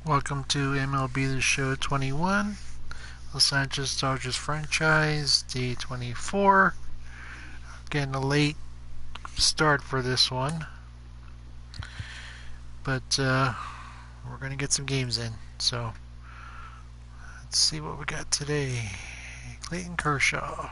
Welcome to MLB The Show 21, Los Angeles Dodgers franchise, day 24. Getting a late start for this one, but we're going to get some games in. So let's see what we got today. Clayton Kershaw.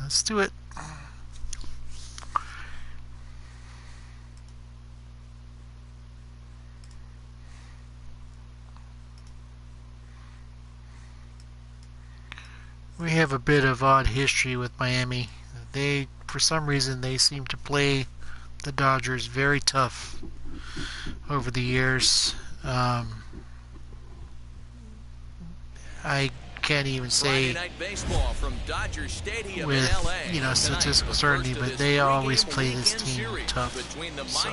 Let's do it. We have a bit of odd history with Miami. For some reason, they seem to play the Dodgers very tough over the years. I can't even say with statistical certainty, but they always play this team tough. So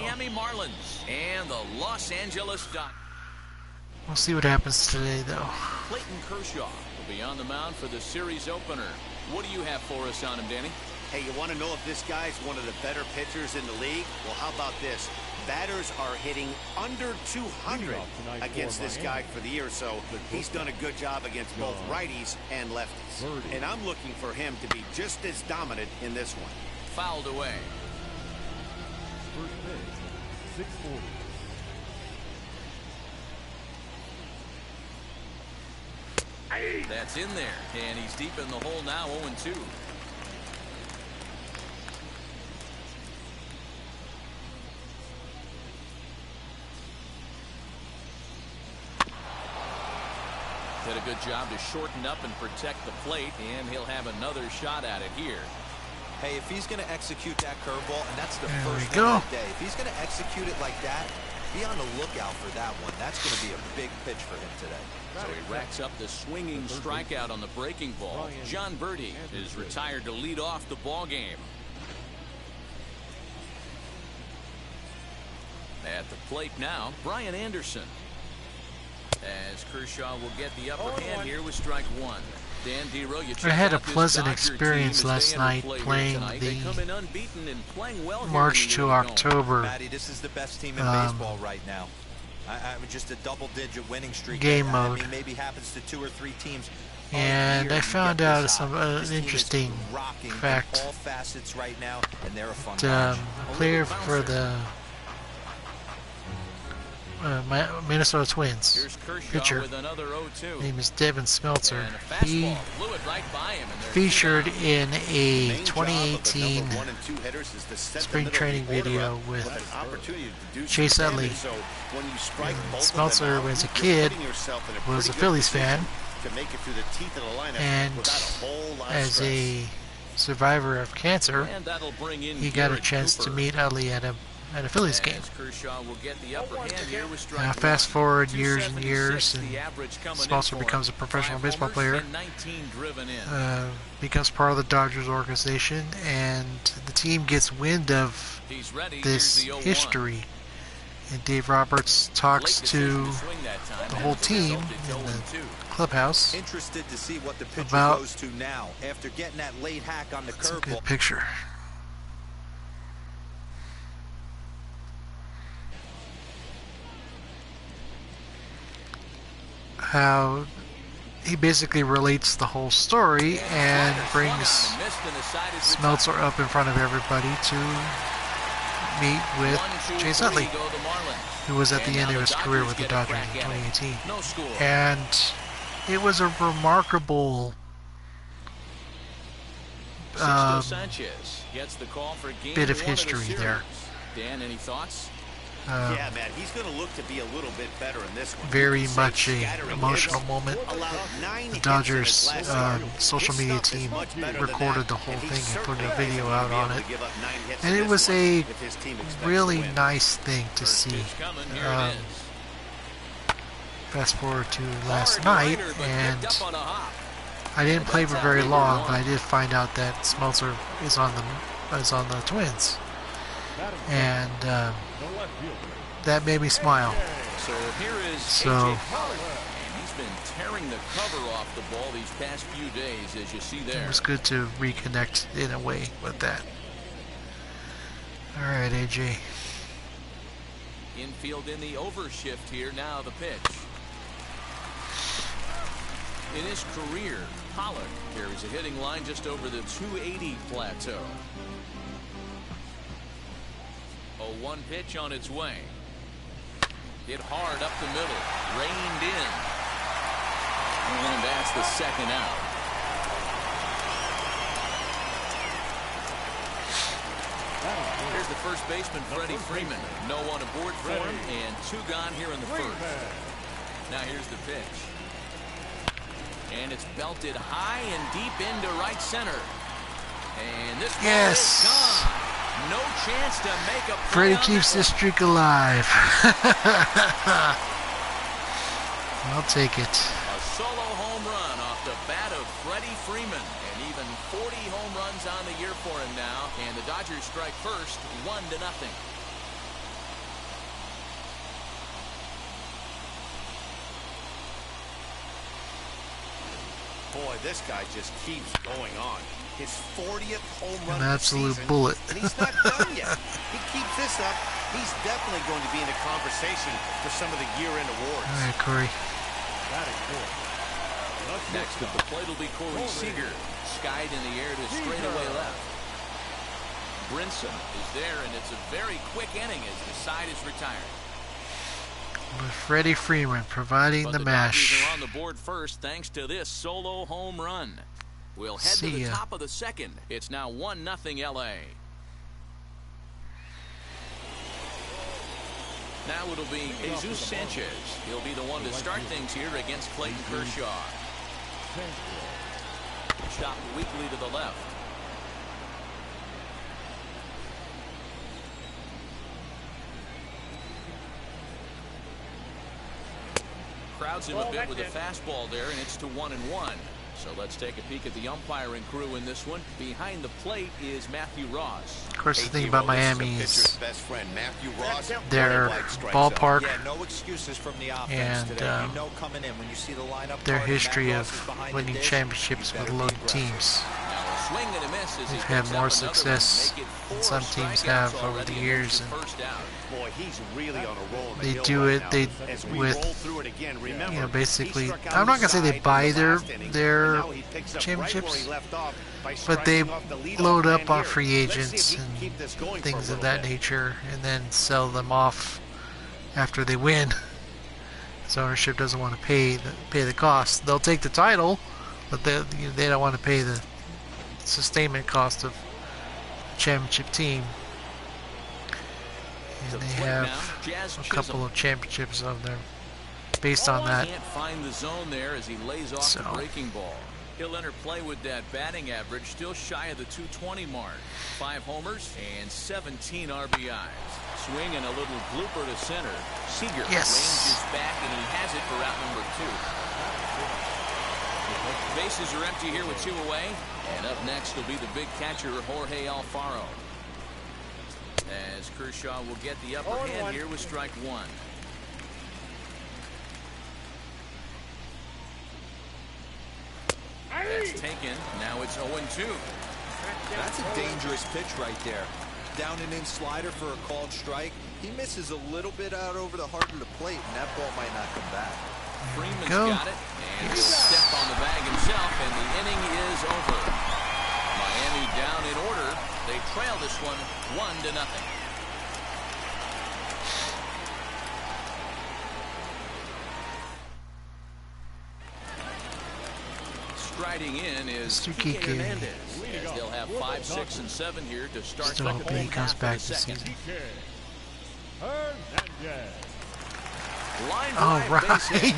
we'll see what happens today, though. Clayton Kershaw will be on the mound for the series opener. What do you have for us on him, Danny? Hey, you want to know if this guy's one of the better pitchers in the league? Well, how about this? Batters are hitting under 200 against this guy for the year, so he's done a good job against both righties and lefties. And I'm looking for him to be just as dominant in this one. Fouled away. First pitch, 640. That's in there, and he's deep in the hole now, 0-2. Did a good job to shorten up and protect the plate, and he'll have another shot at it here. Hey, if he's going to execute that curveball, and that's the There first we one go. of the day, if he's going to execute it like that, be on the lookout for that one. That's going to be a big pitch for him today. So he racks up the swinging strikeout on the breaking ball. John Birdie is retired to lead off the ball game. At the plate now, Brian Anderson. As Kershaw will get the upper hand here with strike one. Dan Dero, you I had a check out this pleasant Dodger experience team as last they night enter play here playing tonight. They come in the unbeaten and playing well here March in the to early going. October Matty, this is the best team in baseball right now. I'm just a double-digit winning streak. game I mode. mean, maybe happens to 2 or 3 teams. And I found out some interesting fact. All facets right now, and they're a fun Player for the Minnesota Twins, Here's Kershaw pitcher, with another 0-2. name is Devin Smeltzer. And a He fastball blew it right by him, and they're featured in a Main job of the 2018 number 1 and 2 hitters is to set the spring middle training of the order video up with an opportunity to do Chase some Utley. damage. So when you strike both of Smeltzer, them out, when he was a you're kid, putting yourself in a was a pretty good Phillies position fan, to make it through the teeth of the lineup and without a whole lot of as stress. a survivor of cancer, And that'll bring in he got a Garrett chance to Cooper. meet Utley at a Phillies game. As Kershaw will get the upper hand here with strike Now fast one. forward years and 276 years, and the average coming in Smeltzer for becomes a him. professional 5 baseball homers player. and 19 driven in. Becomes part of the Dodgers organization, and the team gets wind of He's ready. this Here's the 0-1. history. And Dave Roberts talks Late decision to swing that time, the and whole as a team result, it's in the 0-2. clubhouse. Interested to see what the pitcher About- goes to now after getting that late hack on the That's a curveball. good picture. How he basically relates the whole story and brings Smeltzer up in front of everybody to meet with Chase Utley, who was at the end of his career with the Dodgers in 2018. And it was a remarkable Sanchez gets the call for game bit of one the history series. there. Dan, any thoughts? Yeah, man, he's going to look to be a little bit better in this one. Very Say much a scattering emotional hits. moment. Allowed 9 The hits Dodgers in his last start. social His media stuff is team much better than recorded that, the whole and he thing and put certainly a video isn't gonna out be on able it. to give up 9 hits And in it this was one a if his team expects to really win. nice thing to First see. pitch coming, here it is. Fast forward to last Hard night, liner, but and picked up on a hop. I didn't play for That's very out long, number but I one. did find out that Smeltzer is on the Twins, and The left fielder. that made me smile. So here is So- A.J. Pollock, and he's been tearing the cover off the ball these past few days, as you see It there. was good to reconnect in a way with that. All right, AJ. Infield in the overshift here. Now the pitch. In his career, Pollock carries a hitting line just over the 280 plateau. A 1 pitch on its way. Hit hard up the middle. Reined in. And that's the second out. Here's the first baseman, Freddie Freeman. No one aboard for him, and 2 gone here in the first. Now here's the pitch. And it's belted high and deep into right center. And this ball is gone. No chance to make a play. Freddie on keeps this this streak alive. I'll take it. A solo home run off the bat of Freddie Freeman. And even 40 home runs on the year for him now. And the Dodgers strike first, 1-0. Boy, this guy just keeps going on. His 40th home run An of the absolute season, bullet. and he's not done yet. He keeps this up, he's definitely going to be in the conversation for some of the year-end awards. All right, Corey. Batting fourth. Next at the plate will be Corey Seager. Skied in the air to straightaway left. Brinson is there, and it's a very quick inning as the side is retired. With Freddie Freeman providing But the the mash. Dodgers are on the board first thanks to this solo home run. We'll head to the See ya. top of the second. It's now 1-0 LA. Now it'll be Jesus Sanchez. He'll be the one to start things here against Clayton Kershaw. Chopped weakly to the left. Crowds him a bit with a fastball there, and it's to 1-1. So let's take a peek at the umpiring crew in this one. Behind the plate is Matthew Ross. Of course, the thing about Miami This is pitcher's best friend, Matthew Ross, their running like strike ballpark Yeah, no excuses from the offense and today. You know coming in when you see the lineup. their card and history Matt of Ross is behind the winning dish, championships you with better be loaded aggressive. teams. Now a swing and a miss as he They've had picks more up another success one, make it than 4 some teams strikeouts have over already the and years, there's your and first out. Boy, he's really on a roll in the they hill do right it. now. They As we with roll through it again, remember, you know, he basically. struck out I'm not gonna say they inside buy in the their last inning, their and now he picks up right where championships, he left off by but they striking off the leadoff load man up on here. free Let's see if agents he can and keep this going for a things of little that bit. nature, and then sell them off after they win. So ownership doesn't want to pay the cost. They'll take the title, but they don't want to pay the sustainment cost of a championship team. And To they plate have now, Jazz a Chisholm. couple of championships of them based on that. Can't find the zone there as he lays off the So. breaking ball. He'll enter play with that batting average, still shy of the 220 mark. 5 homers and 17 RBIs. Swing and a little blooper to center. Seager ranges back, and he has it for out number 2. Bases are empty here with 2 away. And up next will be the big catcher, Jorge Alfaro. As Kershaw will get the upper hand here with strike 1. That's taken. Now it's 0-2. That's a dangerous pitch right there. Down and in slider for a called strike. He misses a little bit out over the heart of the plate, and that ball might not come back. Freeman's Go. got it, and he'll step on the bag himself, and the inning is over. Miami down in order. They trail this one 1-0. Striding in is Mr. Kike Kike. Hernandez, as they'll have 5, 6, and 7 here to start Still the hoping he whole comes half back of the this second. season. Hernandez. Line All drive, right. base hit.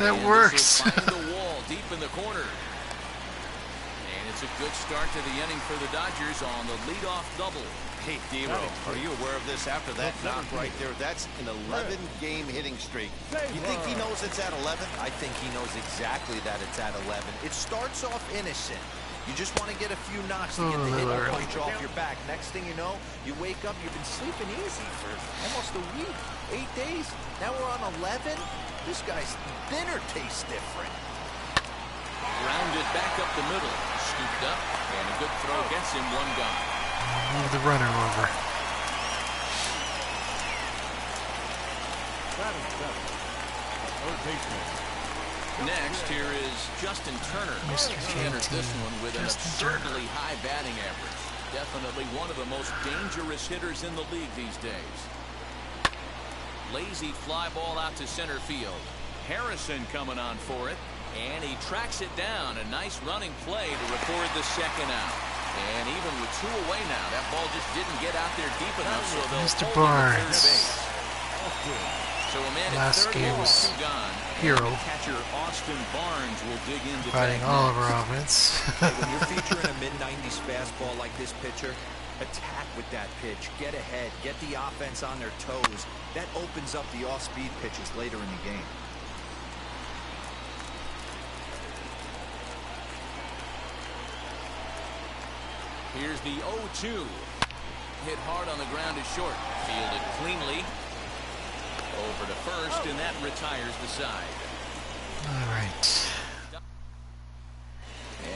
That And works. This will find the wall deep in the corner. And it's a good start to the inning for the Dodgers on the leadoff double. Hey, D-Row, are you aware of this after that knock right there? That's an 11-game hitting streak. You think he knows it's at 11? I think he knows exactly that it's at 11. It starts off innocent. You just want to get a few knocks to get the hit and punch off your back. Next thing you know, you wake up, you've been sleeping easy for almost a week, 8 days. Now we're on 11. This guy's dinner tastes different. Rounded back up the middle. Scooped up, and a good throw gets him one gone. Move the runner over. Next, here is Justin Turner. Mr. He enters this JT, one with an Justin absurdly high batting average. Definitely one of the most dangerous hitters in the league these days. Lazy fly ball out to center field. Harrison coming on for it, and he tracks it down. A nice running play to record the second out. And even with 2 away now, that ball just didn't get out there deep enough, so they'll Mr. hold him at Barnes. third base. So a man at Last third game ball, was 2 gone. hero. And catcher Austin Barnes will dig into Fighting tag all of next. our offense. Hey, when you're featuring a mid-90s fastball like this pitcher, attack with that pitch. Get ahead. Get the offense on their toes. That opens up the off-speed pitches later in the game. Here's the 0-2. Hit hard on the ground is short. Fielded cleanly. Over to first, and that retires the side. All right.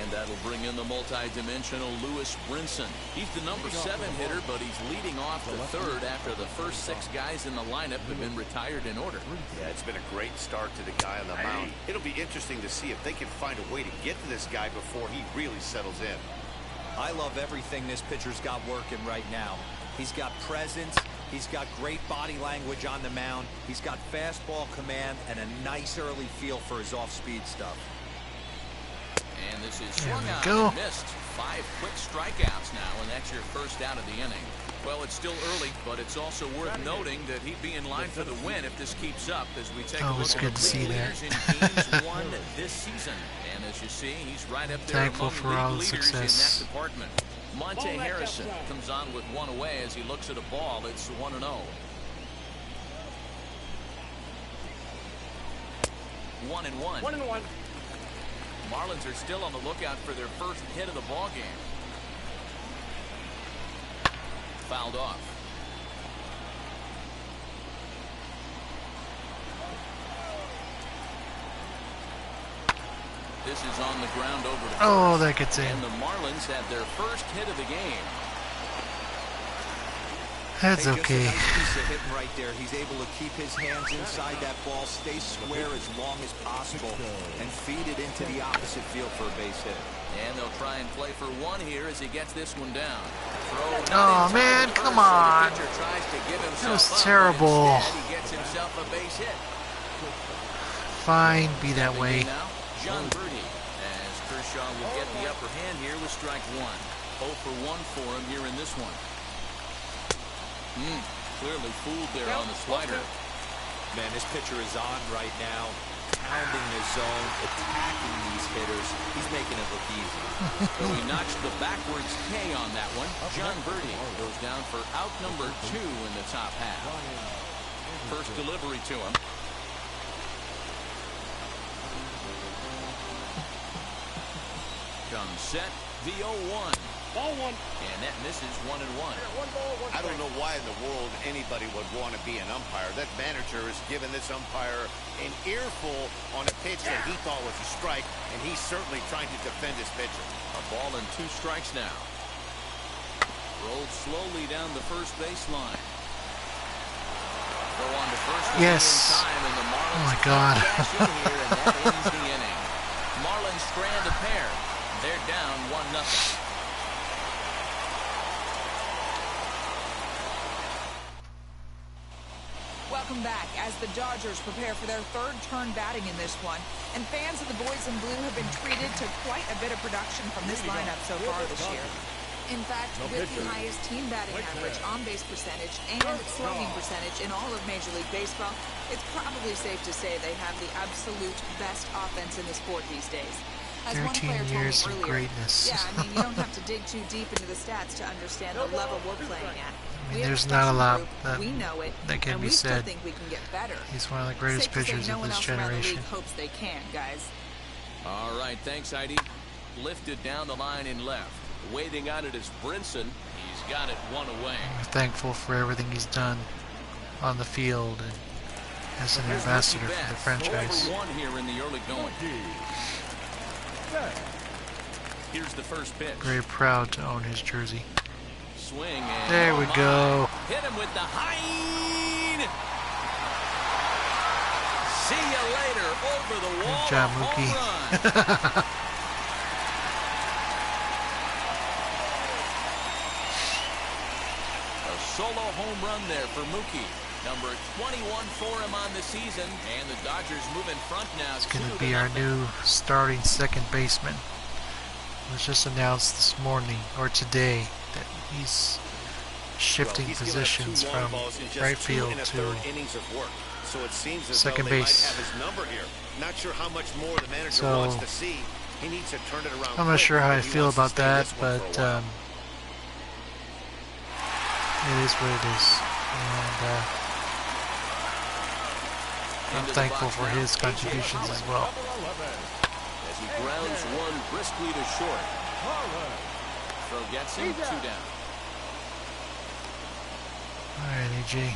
And that'll bring in the multi-dimensional Lewis Brinson. He's the number 7 hitter, but he's leading off the third after the first 6 guys in the lineup have been retired in order. Yeah, it's been a great start to the guy on the mound. It'll be interesting to see if they can find a way to get to this guy before he really settles in. I love everything this pitcher's got working right now. He's got presence. He's got great body language on the mound. He's got fastball command and a nice early feel for his off-speed stuff. And this is There swung we out go. and missed. 5 quick strikeouts now, and that's your first out of the inning. Well, it's still early, but it's also worth noting that he'd be in line for the win if this keeps up as we take a Oh, look it's at good the to see leaders that. in games won this season. And as you see, he's right up there Thankful among for league all the leaders success. in that department. Monte Harrison comes on with 1 away as he looks at a ball. It's 1-0. 1-1. 1-1. Marlins are still on the lookout for their first hit of the ball game. Fouled off. This is on the ground over to Oh, first. that gets in. And the Marlins have their first hit of the game. That's Hey, just okay. a nice piece of hitting right there. He's able to keep his hands inside that ball, stay square as long as possible, and feed it into the opposite field for a base hit. And they'll try and play for 1 here as he gets this one down. Throw not Oh, in time man, at come first, so the on. pitcher tries to give himself That was up, but terrible. instead he gets himself a base hit. Fine, be that Stepping way. in now, John Birdie, as Kershaw will get the upper hand here with strike 1. 0 for 1 for him here in this one. Clearly fooled there on the slider. Man, this pitcher is on right now, pounding the zone, attacking these hitters. He's making it look easy. So he notched the backwards K on that one. John Birdie goes down for out number 2 in the top half. First delivery to him. Comes set, the 0-1. Ball 1. And that misses 1-1. 1 ball, 1 I don't know why in the world anybody would want to be an umpire. That manager has given this umpire an earful on a pitch that he thought was a strike, and he's certainly trying to defend his pitcher. A ball and 2 strikes now. Rolled slowly down the first baseline. Go on to first. Yes. In time, and the Marlins Oh my God. cash in here, and that ends the inning. Marlins strand a pair. They're down 1-0. Welcome back as the Dodgers prepare for their 3rd turn batting in this one. And fans of the boys in blue have been treated to quite a bit of production from this lineup so far this year. In fact, with the highest team batting average, on-base percentage, and slugging percentage in all of Major League Baseball, it's probably safe to say they have the absolute best offense in the sport these days. As one 13 player told me years of earlier, greatness. yeah, I mean, you don't have to dig too deep into the stats to understand the level we're playing at. I mean, there's not a lot we know it, that can and be we still said. think we can get better. He's one of the greatest Safe to say pitchers no of one this else around the generation. league hopes they can, guys. All right, thanks, Heidi. Lifted down the line in left. Waiting on it is Brinson. He's got it one away. We're thankful for everything he's done on the field and as an ambassador for the franchise. 4-1 here in the early going. Here's the first pitch. Very proud to own his jersey. Swing and There we go. Hit him with the Hein. See you later. Over the wall. Good job, home Mookie. run. A solo home run there for Mookie. Number 21 for him on the season. And the Dodgers move in front now. He's going to be our new starting second baseman. It was just announced this morning, or today, that he's shifting positions from right field to so it seems as second though they base. might have his number here. Not sure how much more the manager So, wants to see. He needs to turn it around. I'm not sure how I He feel wants to about stay that, this one but for a while. it is what it is. And I'm Into the thankful box for now. his contributions as well. As he grounds one briskly to short. Throw gets him, 2 down. Alright, AJ.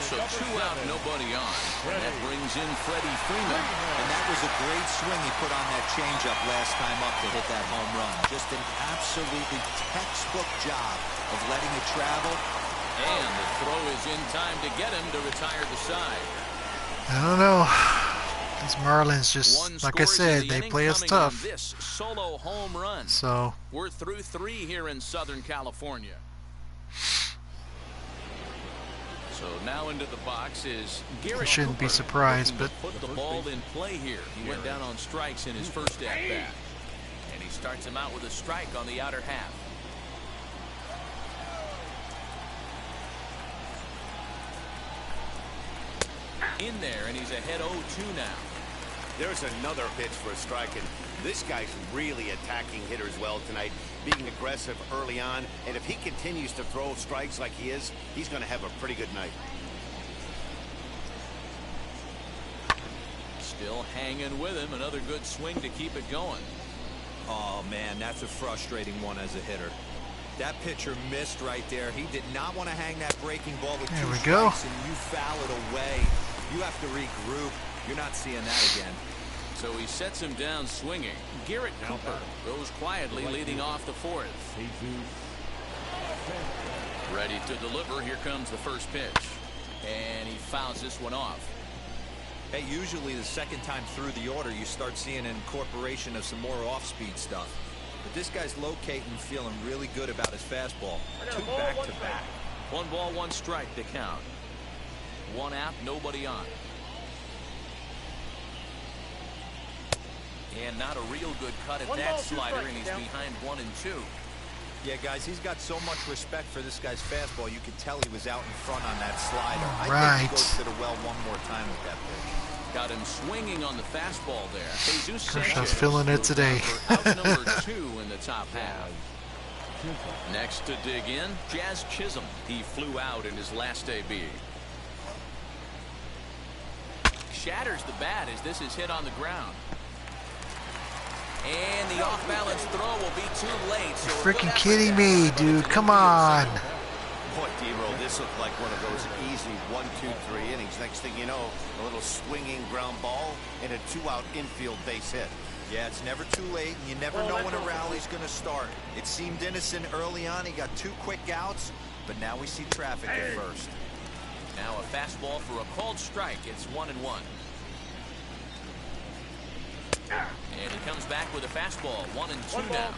So 2 out, nobody on. And that brings in Freddie Freeman. And that was a great swing he put on that changeup last time up to hit that home run. Just an absolutely textbook job of letting it travel. And the throw is in time to get him to retire the side. I don't know. These Marlins just, One like I scores in said, the they inning play us coming on tough. This solo home run. So, We're through 3 here in Southern California. So now into the box is Garrett I shouldn't be Cooper, surprised, looking but to put the ball in play here. He went down on strikes in his first at bat, and he starts him out with a strike on the outer half. In there, and he's ahead 0-2 now. There's another pitch for a strike, and this guy's really attacking hitters well tonight, being aggressive early on, and if he continues to throw strikes like he is, he's going to have a pretty good night. Still hanging with him. Another good swing to keep it going. Oh, man, that's a frustrating one as a hitter. That pitcher missed right there. He did not want to hang that breaking ball with There 2 we go. strikes, and you foul it away. You have to regroup. You're not seeing that again. So he sets him down swinging. Garrett Cooper goes quietly leading off the 4th. Ready to deliver. Here comes the first pitch. And he fouls this one off. Hey, usually the second time through the order, you start seeing an incorporation of some more off-speed stuff. But this guy's locating, feeling really good about his fastball. 2 back-to-back. 1 ball, 1 strike to count. 1 out, nobody on. And not a real good cut at that slider, and he's behind 1 and 2. Yeah, guys, he's got so much respect for this guy's fastball. You could tell he was out in front on that slider. I think he goes to the well one more time with that pitch. Got him swinging on the fastball there. Jesus Kershaw's Sanchez feeling it goes today. down for out number 2 in the top half. Next to dig in, Jazz Chisholm. He flew out in his last AB. Shatters the bat as this is hit on the ground. And the off-balance throw will be too late. So you're freaking kidding me, dude. Come on. Boy, D-Roll, this looked like one of those easy 1, 2, 3 innings. Next thing you know, a little swinging ground ball and a 2-out infield base hit. Yeah, it's never too late, and you never know when a rally's going to start. It seemed innocent early on. He got 2 quick outs, but now we see traffic at first. Now a fastball for a called strike. It's 1-1. And he comes back with a fastball. 1 and 2 now.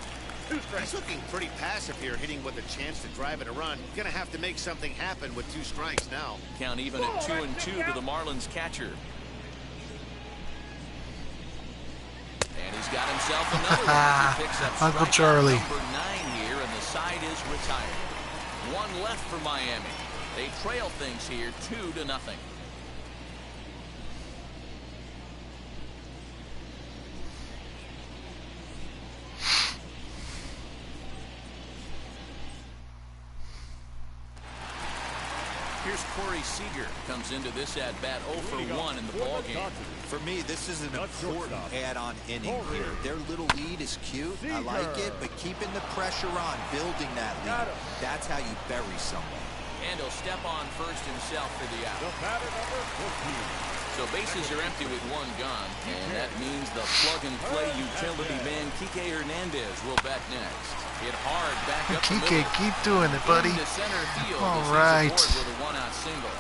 He's looking pretty passive here, hitting with a chance to drive it a run. Gonna have to make something happen with 2 strikes now. Count even at 2 and 2 to the Marlins catcher. And he's got himself another one. He picks up Uncle strikeout Charlie. number 9 here. side is retired. One left for Miami. They trail things here 2-0. Here's Corey Seager. Comes into this at-bat 0 for 1 in the ballgame. For me, this is an important add-on inning here. Their little lead is cute. I like it, but keeping the pressure on, building that lead, that's how you bury someone. And he'll step on first himself for the out. So bases are empty with one gone, and that means the plug-and-play utility man Kike Hernandez will bat next. Hit hard back up the middle. Kike, keep doing it, buddy. Into center field. All right. With a one-out single.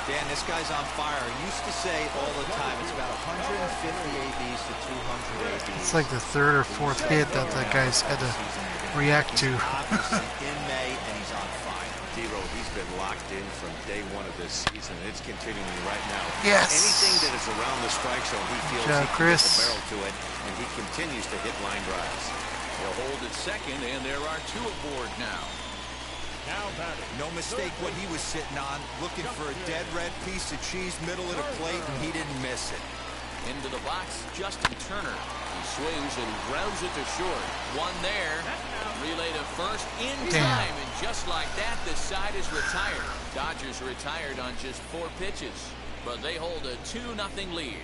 Dan, this guy's on fire. I used to say all the time it's about 150 ABs to 200 ABs. It's like the third or fourth hit that the guys had to react to. Obviously in May, and he's on fire. D-Row, he's been locked in from day one of this season. It's continuing right now. Yes. Anything that is around the strike zone, he feels Joe, he can Chris. get the barrel to it, and he continues to hit line drives. He'll hold at second, and there are 2 aboard now. No mistake what he was sitting on, looking for a dead red piece of cheese middle of the plate, and he didn't miss it. Into the box, Justin Turner. He swings and grounds it to short. One there. Relay to first in time, and just like that, the side is retired. Dodgers retired on just 4 pitches, but they hold a 2-0 lead.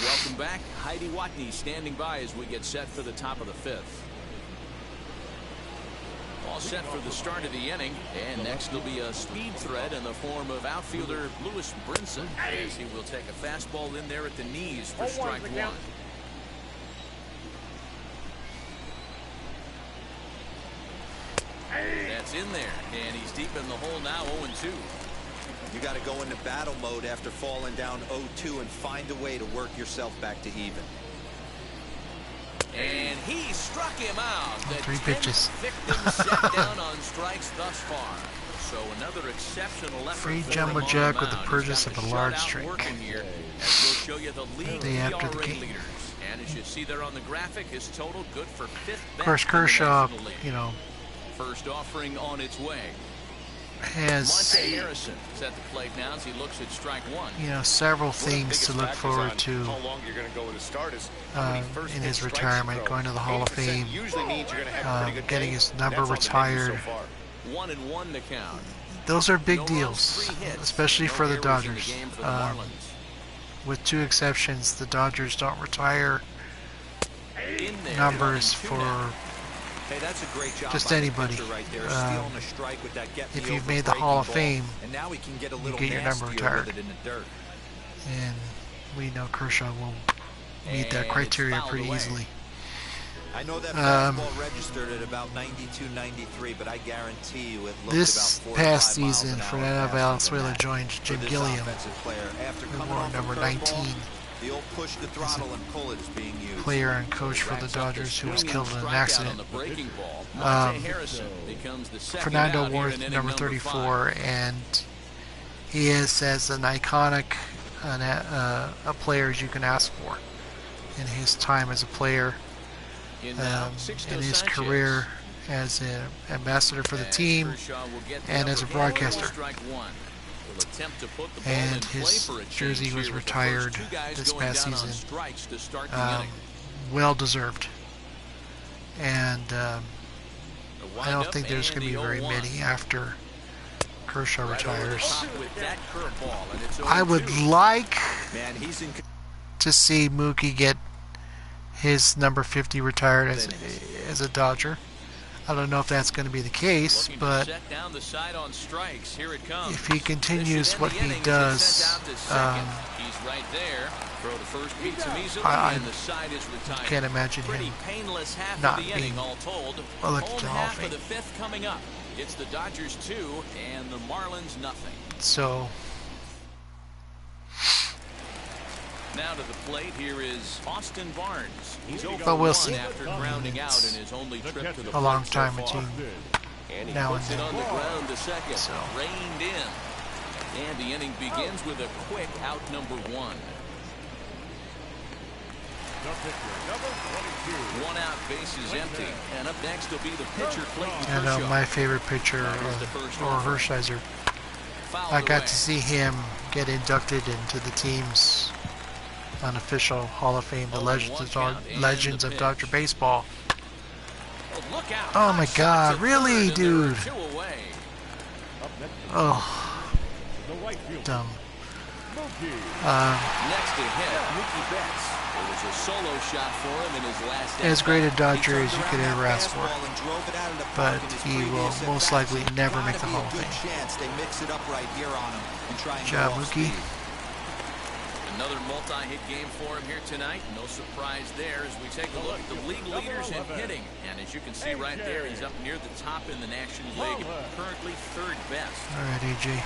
Welcome back. Heidi Watney standing by as we get set for the top of the 5th. All set for the start of the inning, and next will be a speed threat in the form of outfielder Lewis Brinson, as he will take a fastball in there at the knees for strike 1. That's in there, and he's deep in the hole now, 0-2. You got to go into battle mode after falling down 0-2 and find a way to work yourself back to even. And he struck him out. The 3 pitches. Victim set down on strikes thus far. So another exceptional effort. Free for jumbo him on jack the with the mound. purchase He's of got a large shutout streak. working here, as we'll show you the league Day after ERA the game. leaders. And as you see there on the graphic, his total good for 5th. Of course, Kershaw, you know, first offering on its way. has, Monte Harrison is at the plate now as he looks at strike 1. you know, several things to look forward to How long you're going to go with the start is in his retirement, going to the Hall of Fame, usually means you're going to have a pretty good getting day. his number That's on the menu retired. so far. 1-1 to count. Those are big No deals, runs, 3 hits. especially No for the errors in Dodgers. game for the Marlins. With 2 exceptions, the Dodgers don't retire In there, numbers 1-2 for now. Hey, that's a great job just by the anybody. pitcher right there, stealing a strike with that get me If you've over made the breaking Hall of ball, Fame, and now he can get a you little get your number nastier retired. with it in the dirt. And we know Kershaw will meet that And criteria it's fouled pretty away. easily. I know that fastball registered at about 92, 93, but I guarantee you it looked This about 4 to 5 past miles season, an hour Fernando faster than Valenzuela that. joined For Jim this Gilliam, offensive player, after who coming wore off a number curveball, 19. the old push the throttle and pull it is being used. Player and coach for the Dodgers who was killed in an Strikeout accident. on the breaking ball. Monte Harrison becomes the second out Fernando here Worth, in inning number 5. 34, and he is as an iconic a player as you can ask for in his time as a player, In his career as an ambassador for the team, and as a broadcaster. And his jersey was retired this past season. Well deserved. And I don't think there's going to be very many after Kershaw retires. I would like to see Mookie get his number 50 retired as a Dodger. I don't know if that's going to be the case, but if he continues what he does, I can't imagine him not being elected to the Hall of Fame. It's the Dodgers 2 and the Marlins nothing. So now to the plate, here is Austin Barnes. He's but we'll see. after grounding out in his only trip to the a long plate so time far. between And he now and puts it then. on the ground to second. So. Reined in. And the inning begins with a quick out number 1. The pitcher, number 22. One out, bases empty. And up next will be the pitcher, Clayton And Kershaw. my favorite pitcher, or Hershiser. I got to see him get inducted into the team's unofficial Hall of Fame, the Legends of Dr. Baseball. Oh my God, really, dude? Oh, dumb. Next to hit, Mookie Betts. It was a solo shot for him in his last as great a Dodger as you could ever ask for, but he will most likely never make the Hall of Fame. Good job, Mookie. Another multi-hit game for him here tonight. No surprise there as we take a look at the league leaders in hitting. And as you can see right there, he's up near the top in the National League, currently third best. All right, AJ.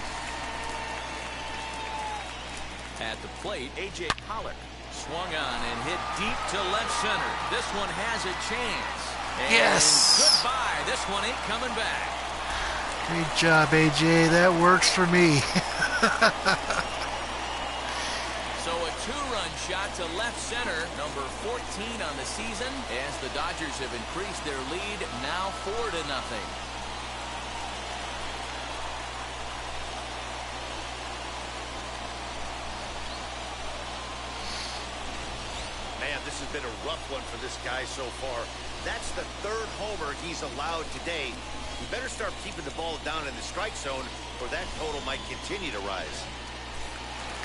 At the plate, A.J. Pollock swung on and hit deep to left center. This one has a chance. And yes. Goodbye. This one ain't coming back. Great job, AJ. That works for me. So a two-run shot to left center, number 14 on the season, as the Dodgers have increased their lead, now 4-0. Man, this has been a rough one for this guy so far. That's the third homer he's allowed today. He better start keeping the ball down in the strike zone, or that total might continue to rise.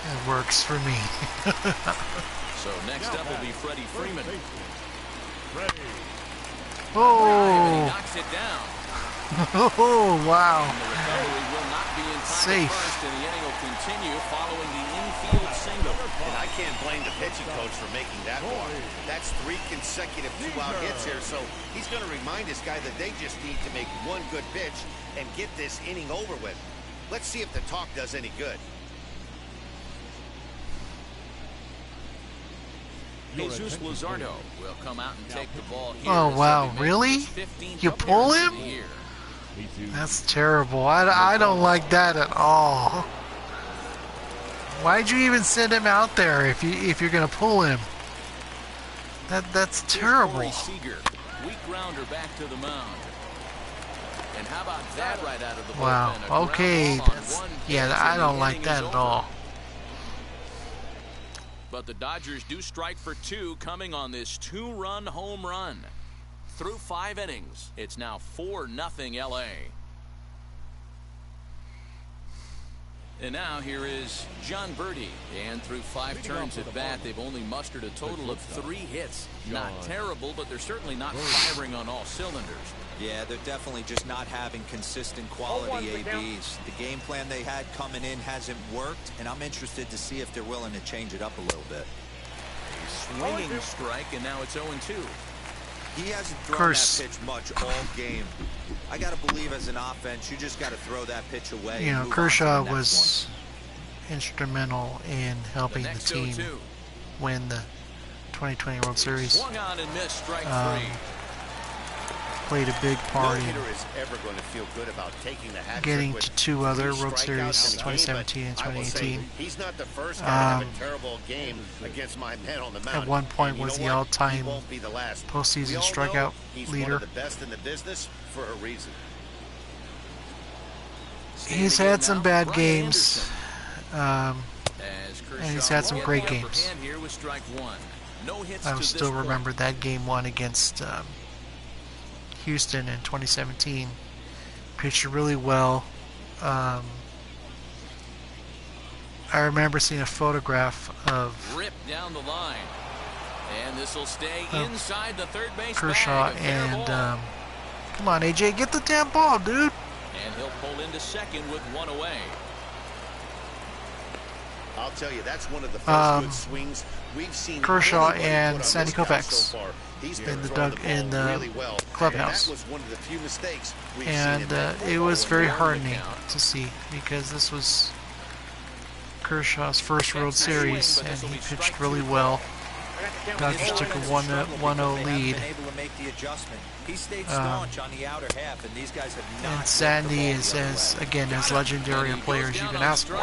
That works for me. So next up will be Freddie Freeman. Oh! Knocks it down. Oh, wow. And the recovery will not be in time Safe. at first, and the inning will continue following the infield single. And I can't blame the pitching coach for making that walk. That's 3 consecutive 2-out hits here, so he's going to remind this guy that they just need to make one good pitch and get this inning over with. Let's see if the talk does any good. Jesus Luzardo will come out and take the ball here. Oh, wow. As he makes Really? his 15th You pull appearance him? of the year. That's terrible. I don't like that at all. Why'd you even send him out there if you're gonna pull him? That's terrible. Corey Seager, weak grounder back to the mound. And how about that right out of the bullpen? Wow. A ground Okay. ball on That's, one yeah, pitch, I and don't the like inning that is at over. all. But the Dodgers do strike for 2 coming on this 2-run home run. Through 5 innings, it's now 4-0 LA. And now here is John Birdie. And through 5 turns at bat, they've only mustered a total of 3 hits. Not terrible, but they're certainly not firing on all cylinders. Yeah, they're definitely just not having consistent quality ABs. The game plan they had coming in hasn't worked, and I'm interested to see if they're willing to change it up a little bit. A swinging strike, and now it's 0-2. He hasn't thrown that pitch much all game. I got to believe as an offense, you just got to throw that pitch away. You know, and move Kershaw on to the next was instrumental in helping the team 0-2. win the 2020 World Series. Swung on and missed, strike 3. Played a big part No in hitter is ever going to feel good about taking the hat getting trick to with 2 other 3 World strikeouts Series, in the game, 2017 and but I will say, 2018. he's not the first guy to have a terrible game against my man on the mound. At one point And you was know the what? all-time He won't be the last. postseason We all strikeout know he's leader. one of the best in the business for a reason. He's had some bad games, and he's had some great games. I still remember that game 1 against Houston in 2017. Pitched really well. I remember seeing a photograph of Ripped down the line. And this will stay inside the third base Kershaw bag. A fair and ball. come on, AJ, get the damn ball, dude. And he'll pull into second with 1 away. I'll tell you, that's one of the first good swings we've seen. Kershaw anybody and put on Sandy this guy Koufax so far. He's been in the throwing dug- ball in the really well. clubhouse. And that was one of the few mistakes we've And seen him make. it was very One down the heartening count. to see because this was Kershaw's first World Series, and he pitched really well. Dodgers took a 1-0 lead. Able to make the adjustment. He stayed staunch on the outer half, and these guys have not. And Sandy is as legendary a player as you can ask for.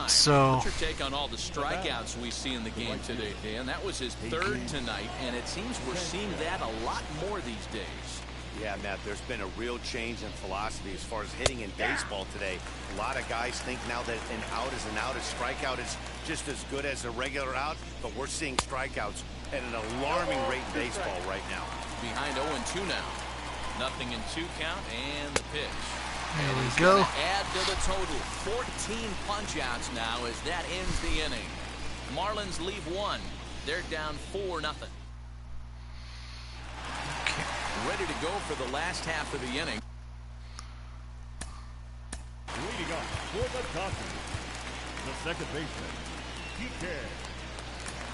So what's your take on all the strikeouts we see in the game today, Dan? That was his third tonight, and it seems we're seeing that a lot more these days. Yeah, Matt, there's been a real change in philosophy as far as hitting in baseball today. A lot of guys think now that an out is an out, a strikeout is just as good as a regular out, but we're seeing strikeouts at an alarming rate in baseball right now. Behind 0-2 now. Nothing in 2 count, and the pitch. there we go. Add to the total. 14 punch-outs now as that ends the inning. Marlins leave 1. They're down 4-0. Ready to go for the last half of the inning. Leading up for the Dodgers, the second baseman, Kike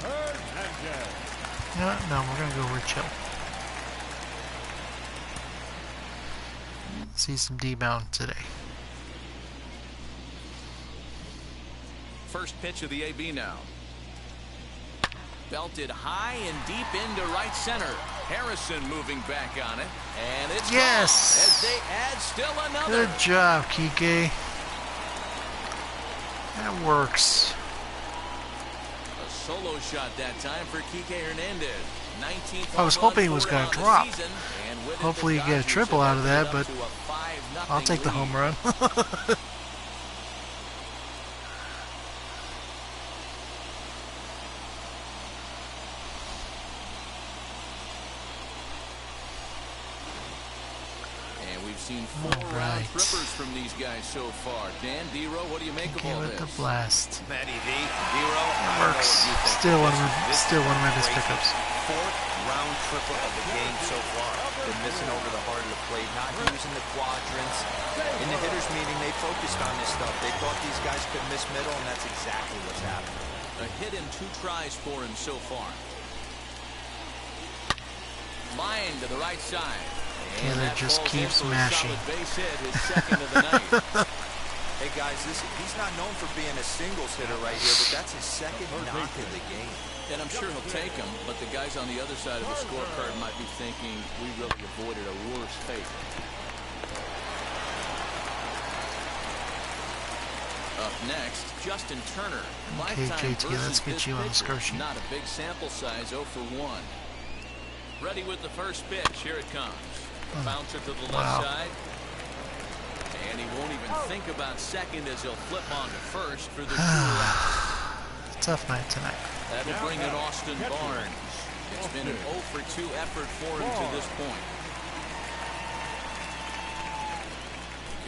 Hernandez. No, we're gonna go Rich Hill. See some D-bound today. First pitch of the AB now. Belted high and deep into right center. Harrison moving back on it, and it's yes. gone as they add still another. Good job, Kike. That works. A solo shot that time for Kike Hernandez. 19th I was hoping he was going to drop. season, and with Hopefully you get a triple out of that, but I'll take the home run. Seen 4 round trippers from these guys so far. Dan, D-Row, what do you make of all Give this? it the blast. Matty V, D-Row, Works. Still one of my best pickups. 4th round tripper of the game so far. They're missing over the heart of the plate, not using the quadrants. In the hitters meeting, they focused on this stuff. They thought these guys could miss middle, and that's exactly what's happening. A hit and 2 tries for him so far. Line to the right side. Taylor just keeps mashing. Base hit, his second of the night. Hey guys, he's not known for being a singles hitter right here, but that's his second knock of the game. And I'm sure he'll take him, but the guys on the other side of the scorecard might be thinking we really avoided a worse fate. Up next, Justin Turner. Okay, Lifetime JT, let's versus get this you on the pitcher. score sheet. Not a big sample size, 0 for 1. Ready with the first pitch. Here it comes. Bouncer to the left side. And he won't even think about second as he'll flip on to first for the 2 out. Tough night tonight. That'll bring in Austin Barnes. It's been an 0 for 2 effort for him to this point.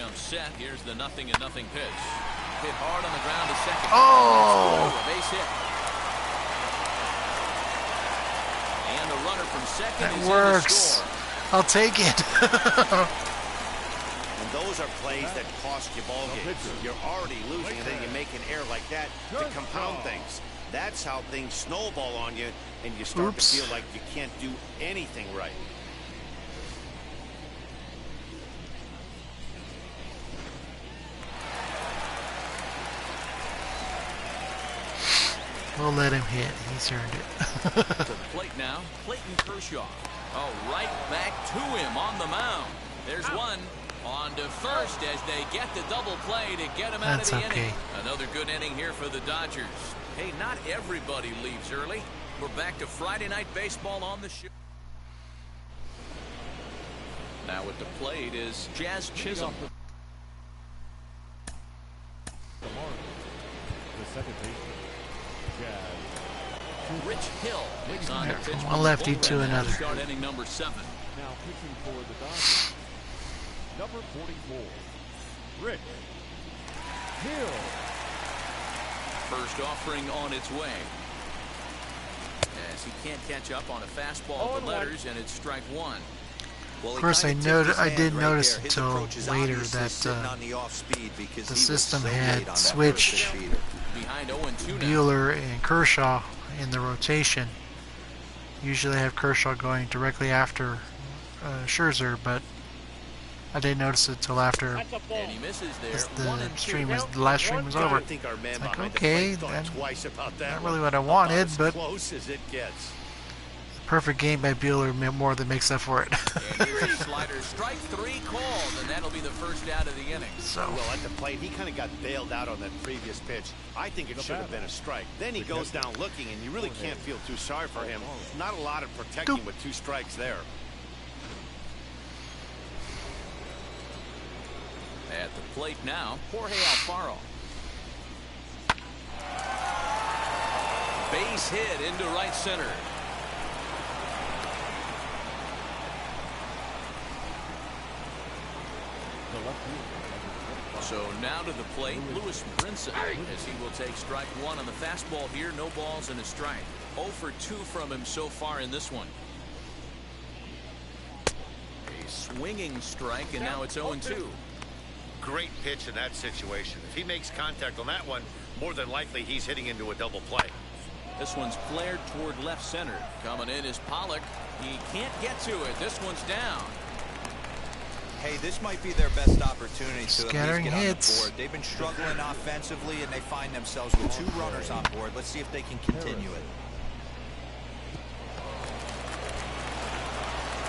Comes set. Here's the 0-0 pitch. Hit hard on the ground to second. Oh! A base hit. And the runner from second That is works. in to score. I'll take it. And those are plays that cost you ball games. You're already losing, and then you make an error like that to compound things. That's how things snowball on you, and you start to feel like you can't do anything right. We'll let him hit. He's earned it. To the plate now, Clayton Kershaw. Oh, right back to him on the mound. There's one. On to first as they get the double play to get him out of the inning. Another good inning here for the Dodgers. Hey, not everybody leaves early. We're back to Friday Night Baseball on the show. Now at the plate is Jazz Chisholm. The second baseman, Jazz. Rich Hill is on the pitch. From one lefty to another. Start inning number 7. Now pitching for the Dodgers, number 44, Rich Hill. First offering on its way. As he can't catch up on a fastball with the letters, and it's strike 1. Of course, I did notice until later that the system had switched Buehler and Kershaw in the rotation. Usually I have Kershaw going directly after Scherzer, but I didn't notice it till after And he misses there. the live stream was over. I think our man It's like, behind the okay, plate thought then twice about that not one. really what I About wanted, as but close as it gets. perfect game by Bueller more than makes up for it. And here's a slider. Strike 3 called, and that'll be the first out of the inning. So Well, at the plate, he kind of got bailed out on that previous pitch. I think it should have been a strike. Then he goes down looking, and you really can't feel too sorry for him. Not a lot of protecting with 2 strikes there. At the plate now, Jorge Alfaro. Base hit into right center. So now to the plate, Lewis Brinson, as he will take strike 1 on the fastball here. No balls and a strike. 0 for 2 from him so far in this one. A swinging strike, and now it's 0-2. Great pitch in that situation. If he makes contact on that one, more than likely he's hitting into a double play. This one's flared toward left center. Coming in is Pollock. He can't get to it. This one's down. Hey, this might be their best opportunity to Scattering at least get hits. on the board. They've been struggling offensively, and they find themselves with 2 runners on board. Let's see if they can continue it.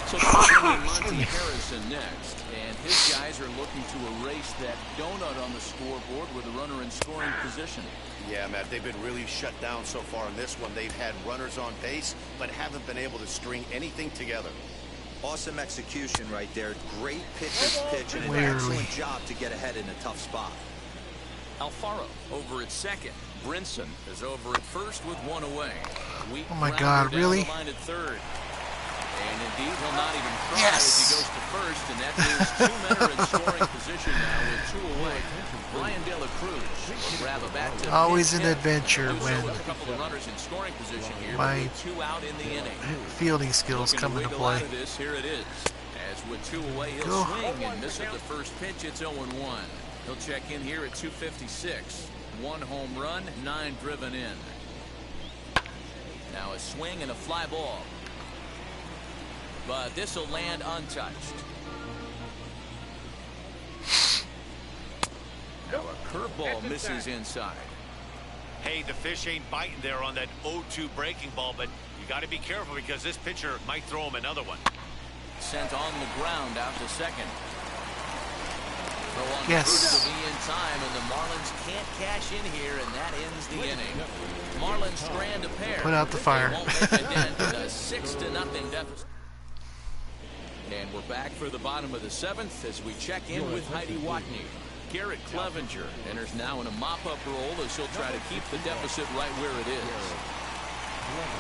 So they're bringing Monty Harrison next, and his guys are looking to erase that donut on the scoreboard with a runner in scoring position. Yeah, Matt, they've been really shut down so far in this one. They've had runners on base, but haven't been able to string anything together. Awesome execution right there. Great pitcher's pitch and an Clearly. excellent job to get ahead in a tough spot. Alfaro over at second. Brinson is over at first with 1 away. Weak Oh my grounder God, down really? the line at third. And indeed, he'll not even try Yes. as he goes to first, and that leaves 2 men are in scoring position now with 2 away. Brian De La Cruz will grab a bat to Always pinch an hit. adventure Do so when with a couple of runners in scoring position here, my with 2 out in the inning. fielding skills Looking come to into wiggle play. out of this, here it is. As with 2 away, he'll Go. swing and miss at the first pitch. It's 0-1. He'll check in here at 256. 1 home run, 9 driven in. Now a swing and a fly ball. But this will land untouched. Now a curveball misses inside. Hey, the fish ain't biting there on that 0-2 breaking ball, but you got to be careful because this pitcher might throw him another one. Sent on the ground out to second. Throw on Yes. Cruz will be in time, and the Marlins can't cash in here, and that ends the inning. Marlins strand a pair. Put out the fire. They won't make a dent in a 6-0 deficit. And we're back for the bottom of the 7th as we check in with Heidi Watney. Garrett Clevenger enters now in a mop-up role as he'll try to keep the deficit right where it is.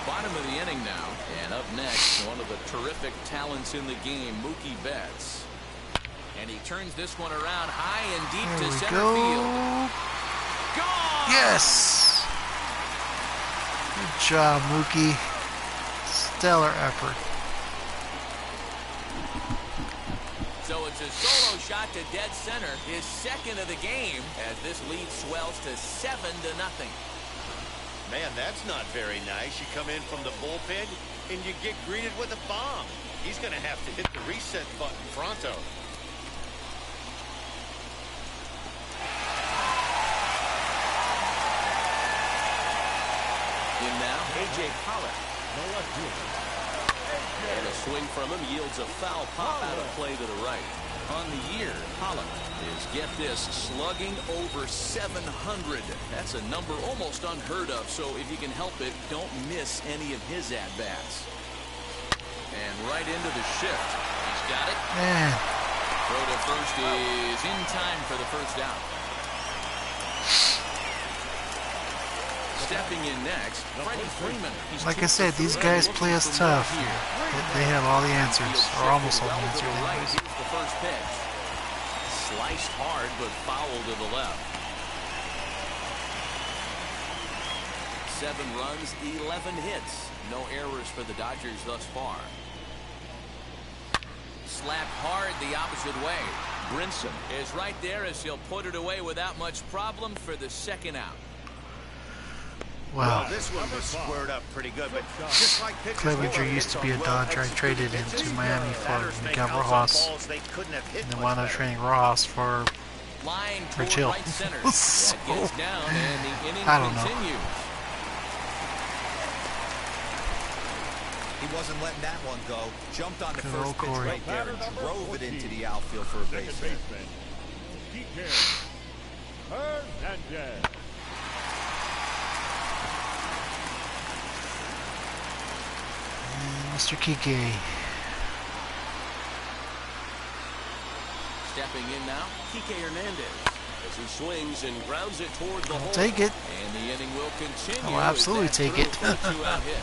Bottom of the inning now, and up next, one of the terrific talents in the game, Mookie Betts. And he turns this one around high and deep There to we center go. field. Gone! Yes. Good job, Mookie. Stellar effort. So it's a solo shot to dead center, his second of the game, as this lead swells to 7-0. Man, that's not very nice. You come in from the bullpen and you get greeted with a bomb. He's going to have to hit the reset button pronto. In now, A.J. Pollock. And a swing from him yields a foul pop out of play to the right. On the year, Pollock is, get this, slugging over 700. That's a number almost unheard of, so if you can help it, don't miss any of his at-bats. And right into the shift. He's got it. Man, Throw to first is in time for the first out. Stepping in next, Freddie Freeman. He's like 2 I said, for these 3 guys looking play us for tough. more here. They have all the answers, or almost all the Well to answers. the right. anyways. Here's the first pitch. Sliced hard, but foul to the left. 7 runs, 11 hits. No errors for the Dodgers thus far. Slapped hard the opposite way. Brinson is right there as he'll put it away without much problem for the second out. Wow. Well, this one was squared up pretty good, but just like pitchers, Clevenger used to be a Dodger. I traded him to Miami for Miguel Rojas. And then wound up trading Rojas for Chill. So, I don't know. He wasn't letting that one go. Jumped on the Good first old pitch Corey. right there and drove it into the outfield for a base hit. Hernandez. Mr. Kike. Stepping in now, Kike Hernandez. As he swings and grounds it toward the hole. Take it. And the inning will continue. I'll absolutely take it. Two-out hit.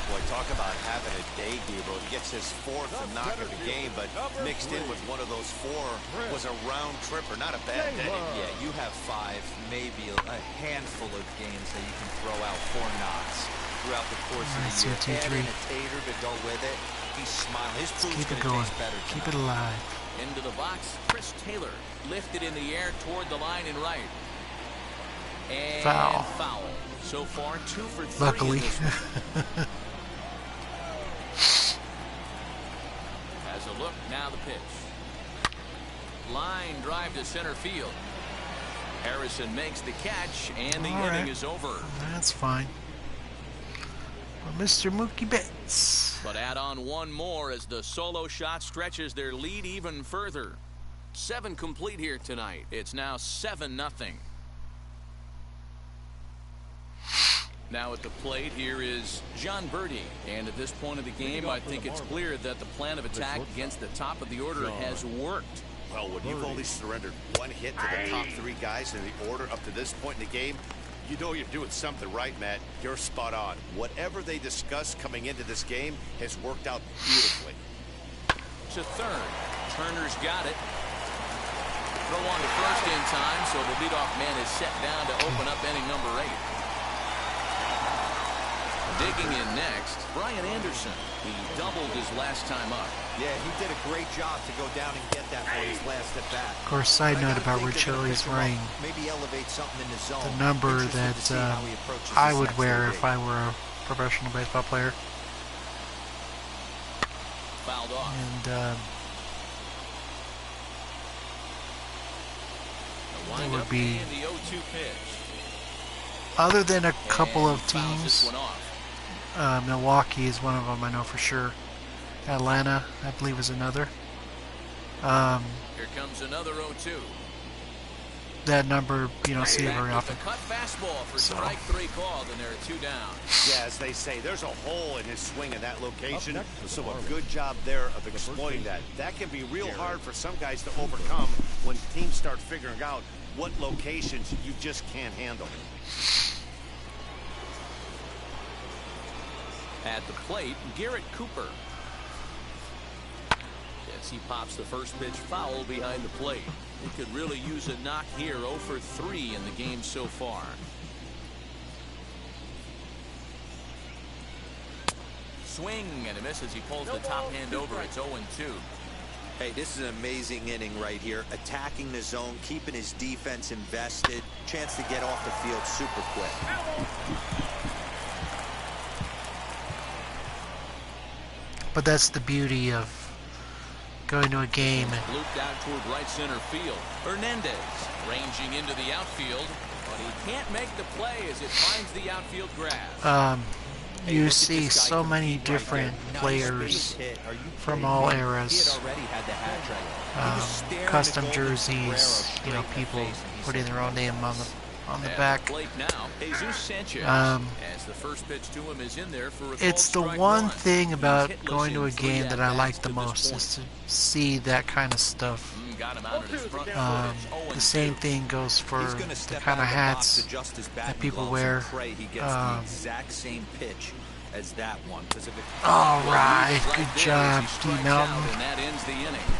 Boy, talk about having a day, Gabriel. He gets his fourth knock of the game, but mixed in with one of those four was a round tripper. Not a bad day. Yeah, you have 5, maybe a handful of games that you can throw out 4 knocks throughout the course of the year. Add in a tater to go with it. He's smiling. His food's Keep it gonna going. taste better Keep tonight. it alive. Into the box, Chris Taylor lifted in the air toward the line and right. And Foul. So far, 2 for 3. Luckily. In this one. Has a look, now the pitch. Line drive to center field. Harrison makes the catch, and the inning is over. That's fine. Well, Mr. Mookie Betts. But add on one more as the solo shot stretches their lead even further. 7 complete here tonight. It's now 7-0. Now at the plate, here is John Birdie. And at this point of the game, I think it's clear that the plan of attack against the top of the order has worked. Well, when you've only surrendered 1 hit to the top 3 guys in the order up to this point in the game, you know you're doing something right, Matt. You're spot on. Whatever they discussed coming into this game has worked out beautifully. To third. Turner's got it. Throw on to first in time, so the leadoff man is set down to open up inning number 8. Digging in next, Brian Anderson. He doubled his last time up. Yeah, he did a great job to go down and get that for his last at bat. Of course, side note about Rich Hilley's ring. Maybe elevate something in the zone. The number that I would wear if I were a professional baseball player. Fouled off. And it would be, the 0-2 pitch. other than a couple of Fouls this teams, one off. Milwaukee is one of them, I know for sure. Atlanta, I believe, is another. Here comes another 0-2. That number you don't see very often. Cut fastball for So. strike 3 called, and there are 2 down. Yeah, as they say, there's a hole in his swing in that location, so a good job there of exploiting that. That can be real hard for some guys to overcome when teams start figuring out what locations you just can't handle. At the plate, Garrett Cooper. As he pops the first pitch foul behind the plate. He could really use a knock here. 0 for 3 in the game so far. Swing and a miss as he pulls the top hand over. It's 0-2. Hey, this is an amazing inning right here. Attacking the zone, keeping his defense invested. Chance to get off the field super quick. But that's the beauty of going to a game. Looped out toward right center field. Hernandez ranging into the outfield, but he can't make the play as it finds the outfield grass. You see so many different players from all eras. Custom jerseys, you know, people putting their own name on the back. It's the one thing about going to a game that I like the most is to see that kind of stuff. The same thing goes for the kind of hats that people wear. All right, good job, D. Mountain. And that ends the inning.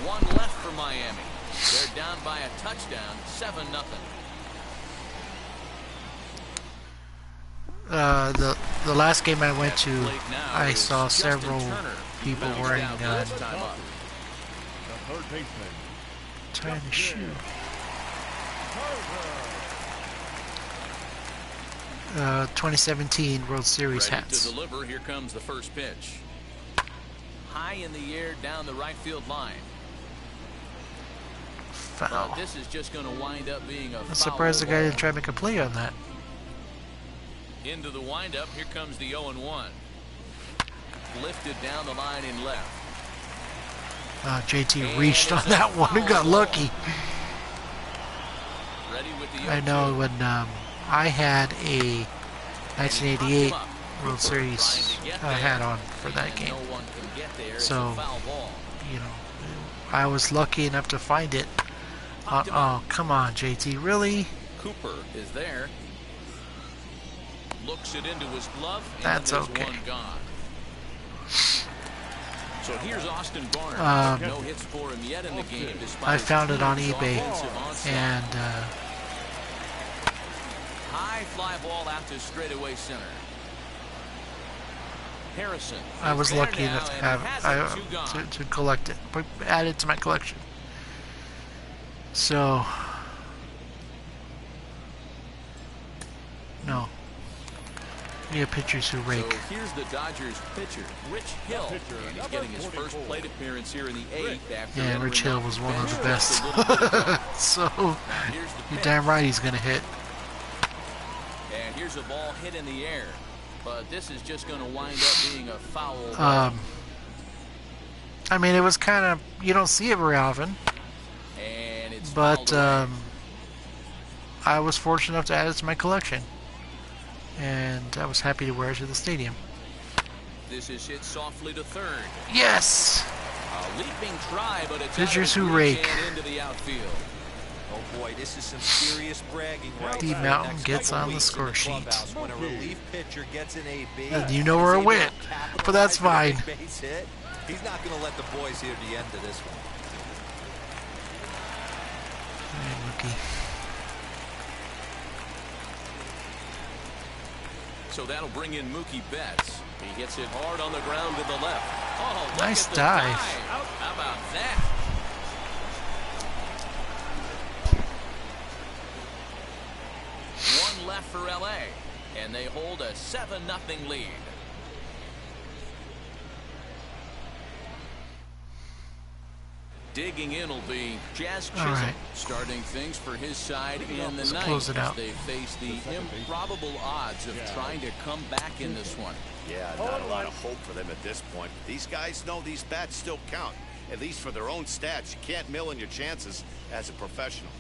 1 left for Miami. They're down by a touchdown, 7-0. The last game I went to, I saw several people wearing tying the shoe. 2017 World Series Ready hats. to deliver. Here comes the first pitch. High in the air down the right field line. Foul. But this is just going to wind up being a I'm foul surprised the guy ball. didn't try to make a play on that. Into the windup. Here comes the 0-1. Lifted down the line in left. JT reached on that one and got lucky. Ready with the I know when I had a 1988 World Series hat on for that game. So, you know, I was lucky enough to find it. Oh, come on, JT, really? Cooper is there. Looks it into his glove. And That's there's okay. one gone. So here's Austin Barnes. No hits for him yet in the game. I found it on eBay, and high fly ball out to straightaway center. Harrison. I was lucky enough to have to collect it, add it to my collection. So, no. Need a pitchers who rake. So here's the Dodgers pitcher, Rich Hill. And he's getting his first plate appearance here in the 8th after Yeah, Rich Hill was one of the best. So, here's the you're damn right he's going to hit. And here's a ball hit in the air. But this is just going to wind up being a foul ball. I mean, it was kind of, you don't see it very often. And it's But fouled away. I was fortunate enough to add it to my collection. And I was happy to wear it to the stadium. This is hit softly to third. Yes! A leaping try, but it's Pitchers out of who rake. and into the outfield. Oh boy, this is some serious bragging right D here. Mountain Next gets couple on the weeks in score sheet. clubhouse, when a relief pitcher gets an AB, And you know where it went, but that's fine. Base hit. He's not going to let the boys hear the end of this one. Hey, rookie. So that'll bring in Mookie Betts. He hits it hard on the ground to the left. Oh, look Nice at the dive. How about that? One left for LA, and they hold a 7-0 lead. Digging in will be Jazz Chisholm, right. starting things for his side in the Let's ninth close it as out. they face the improbable odds of trying to come back in this one. Yeah, not a lot of hope for them at this point. These guys know these bats still count, at least for their own stats. You can't mill in your chances as a professional.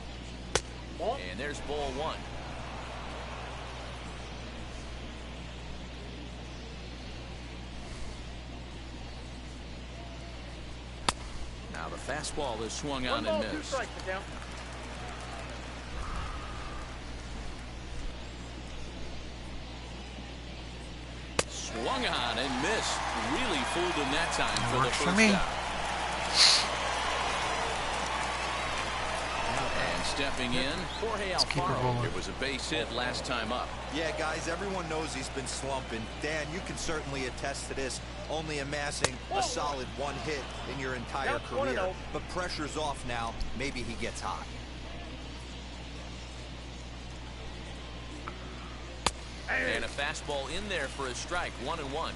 And there's ball one. Now the fastball is swung on and missed. Swung on and missed. Really fooled him that time for the Works for first me. out. And stepping in, Jorge keep it Alfaro. rolling. It was a base hit last time up. Yeah, guys, everyone knows he's been slumping. Dan, you can certainly attest to this. Only amassing a solid one hit in your entire career. But pressure's off now. Maybe he gets hot. And a fastball in there for a strike. 1-1.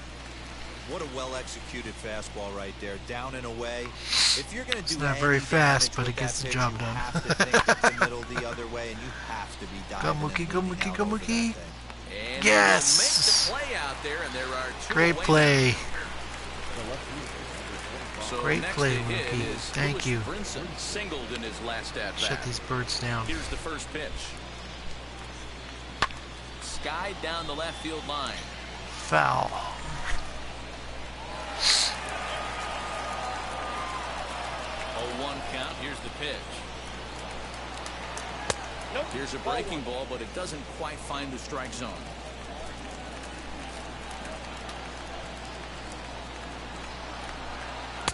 What a well-executed fastball right there. Down and away. If you're going to do It's not very any fast, damage but with it gets that the pitch, job you done. have to think it's the middle the other way, and you have to be Go diving Mookie, and go leaning Mookie, out go over that Mookie. thing. And Yes! he'll make the play out there, and there are two Great away. play. So Great next play, to hit Mookie. is Thank Lewis you. Brinson, singled in his last at bat. Shut these birds down. Here's the first pitch. Skied down the left field line. Foul. 0-1 count. Here's the pitch. Here's a breaking ball, but it doesn't quite find the strike zone.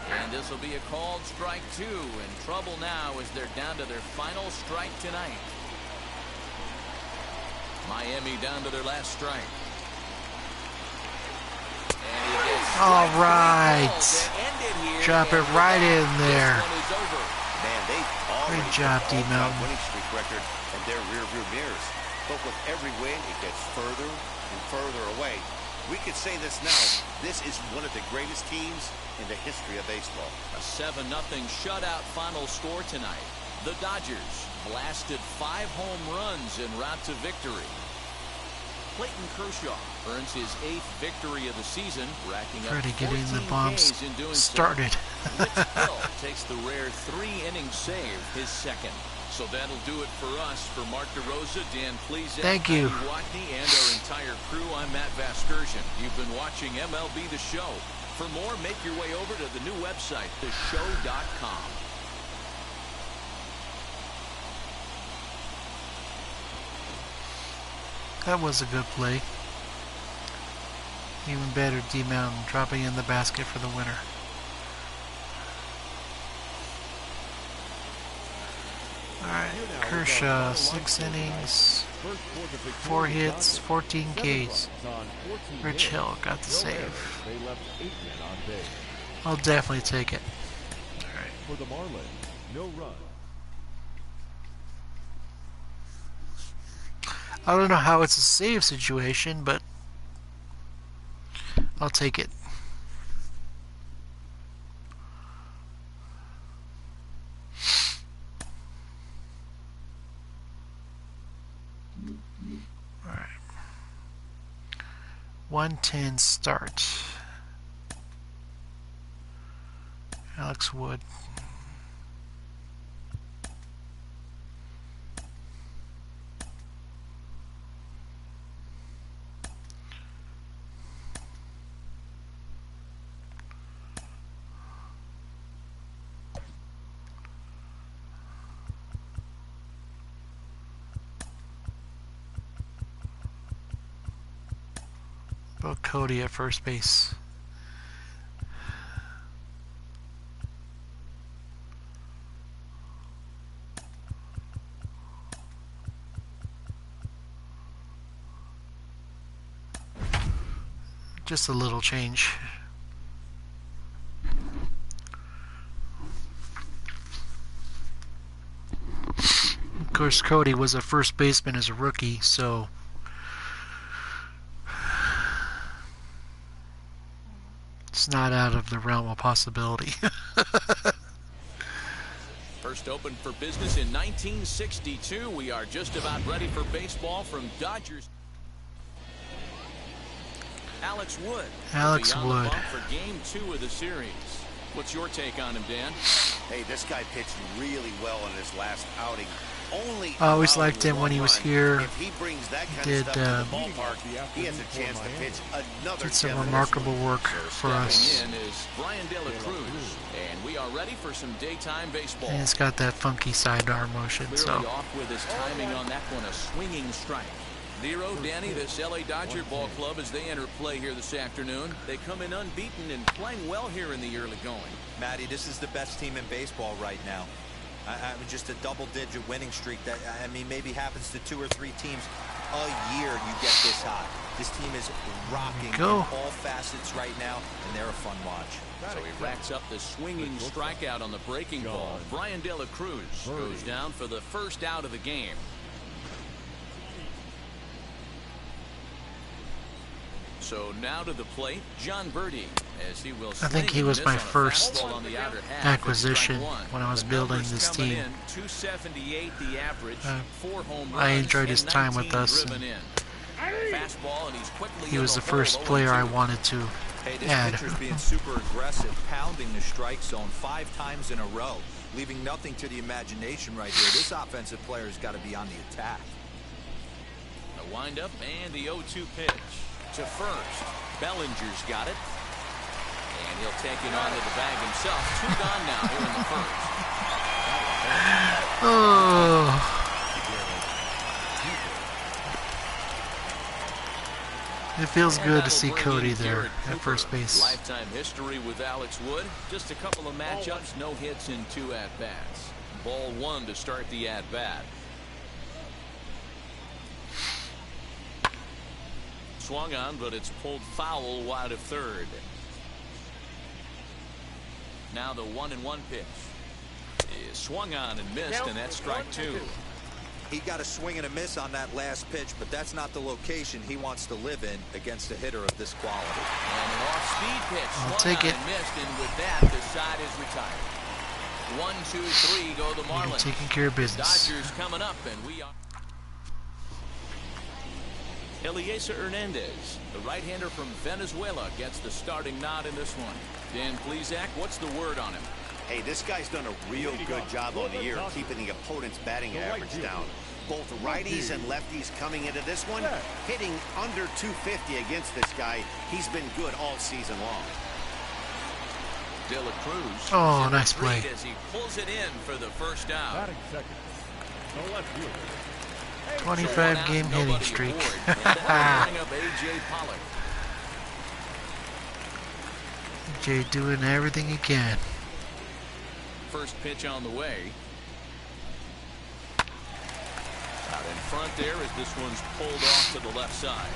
And this will be a called strike two. In trouble now as they're down to their final strike tonight. Miami down to their last strike. And he gets All strike right. three to end it here, Drop it and right in this there. one is over. Man, they already job, put all D-Mountain. that winning streak record in their rearview mirrors. but with every win, it gets further and further away. We could say this now. This is one of the greatest teams in the history of baseball. A 7-0 shutout final score tonight. The Dodgers blasted 5 home runs en route to victory. Clayton Kershaw earns his 8th victory of the season, racking up 14 Ks in doing started. So. Rich Hill takes the rare 3-inning save, his second. So that'll do it for us. For Mark DeRosa, Dan Pleasant, thank you, Watney, and our entire crew, I'm Matt Vasgersian. You've been watching MLB The Show. For more, make your way over to the new website, theshow.com. That was a good play. Even better, D Mountain dropping in the basket for the winner. Alright, Kershaw, 6 innings, 4 hits, 14 Ks. Rich Hill got the save. I'll definitely take it. Alright. For the Marlins, no run. I don't know how it's a save situation, but I'll take it. Alright. 110 start. Alex Wood. About Cody at first base. Just a little change. Of course, Cody was a first baseman as a rookie, so it's not out of the realm of possibility. First opened for business in 1962. We are just about ready for baseball from Dodgers. Alex Wood. Alex Wood. For game 2 of the series. What's your take on him, Dan? Hey, this guy pitched really well in his last outing. Only I always liked him when he was here. If he brings that kind Did of stuff to the ballpark, he has a chance to pitch another. did some remarkable work for us. In is Brian De La Cruz, and we are ready for some daytime baseball. And it's got that funky sidearm motion, Clearly so off with his timing on that one, a swinging strike. Zero, Danny, this LA Dodger ball club as they enter play here this afternoon. They come in unbeaten and playing well here in the early going. Matty, this is the best team in baseball right now. I mean, just a double-digit winning streak that, I mean, maybe happens to 2 or 3 teams a year you get this hot. This team is rocking in all facets right now, and they're a fun watch. So he racks up the swinging strikeout on the breaking ball. Brian De La Cruz goes down for the first out of the game. So now to the plate, John Birdie, as he will. I think he was my first on the outer half acquisition when I was building this team. 278 the average, 4 home runs, I enjoyed his time with us. Fastball, and he's quickly he was the first player I wanted to add. This pitcher's being super aggressive, pounding the strike zone 5 times in a row, leaving nothing to the imagination right here. This offensive player has got to be on the attack. The windup and the 0-2 pitch. To first, Bellinger's got it, and he'll take it onto the bag himself. 2 gone now here in the first. Oh. It feels good to see Cody there at first base. Lifetime history with Alex Wood. Just a couple of matchups, no hits in 2 at-bats. Ball 1 to start the at-bat. Swung on, but it's pulled foul wide of third. Now the 1-1 pitch is swung on and missed, and that's strike 2. He got a swing and a miss on that last pitch, but that's not the location he wants to live in against a hitter of this quality. And an off-speed pitch. I'll Swung take on it. and missed, and with that, the side is retired. 1, 2, 3 go the You're Marlins. taking care of business. Dodgers coming up, and we are. Eliezer Hernandez, the right-hander from Venezuela, gets the starting nod in this one. Dan Plesac, what's the word on him? Hey, this guy's done a real good job on the year keeping the opponent's batting average down. Both righties and lefties coming into this one, hitting under 250 against this guy. He's been good all season long. De La Cruz. Oh, is in nice the play. lead as he pulls it in for the first out. Batting second. The left fielder. 25 game hitting streak. Bring up A.J. Pollock. Jay doing everything he can. First pitch on the way. Out in front there as this one's pulled off to the left side.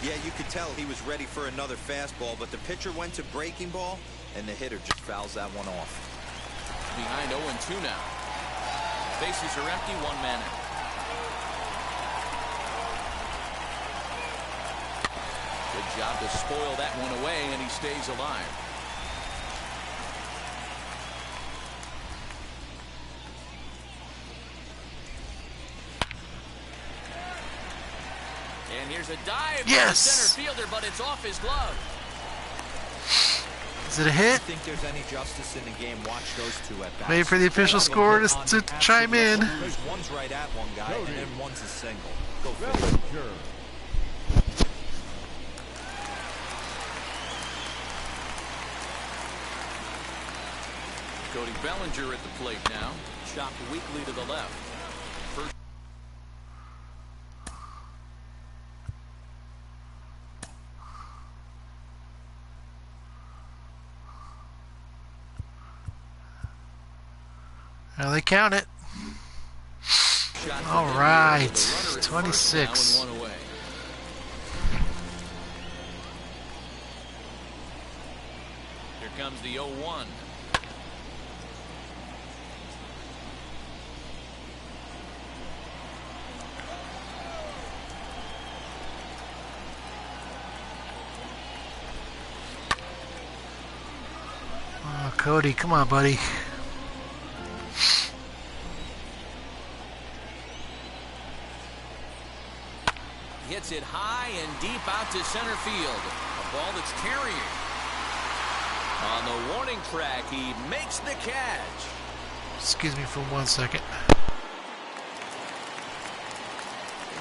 Yeah, you could tell he was ready for another fastball, but the pitcher went to breaking ball, and the hitter just fouls that one off. Behind 0-2 now. Bases are empty, one man out. Good job to spoil that one away, and he stays alive. And here's a dive from the Yes! center fielder, but it's off his glove. Is it a hit? If you think there's any justice in the game, watch those two at bats. Wait for the official score to chime in. One's right at one guy, and then one's a single. Go figure. Bellinger. Cody Bellinger at the plate now. Chopped weakly to the left. First. Now they count it. Shot for All Bellinger, right, with the runner at 26. first now and 1 away. Here comes the 0-1. Oh, Cody, come on, buddy. Hits it high and deep out to center field. A ball that's carrying. On the warning track, he makes the catch. Excuse me for 1 second.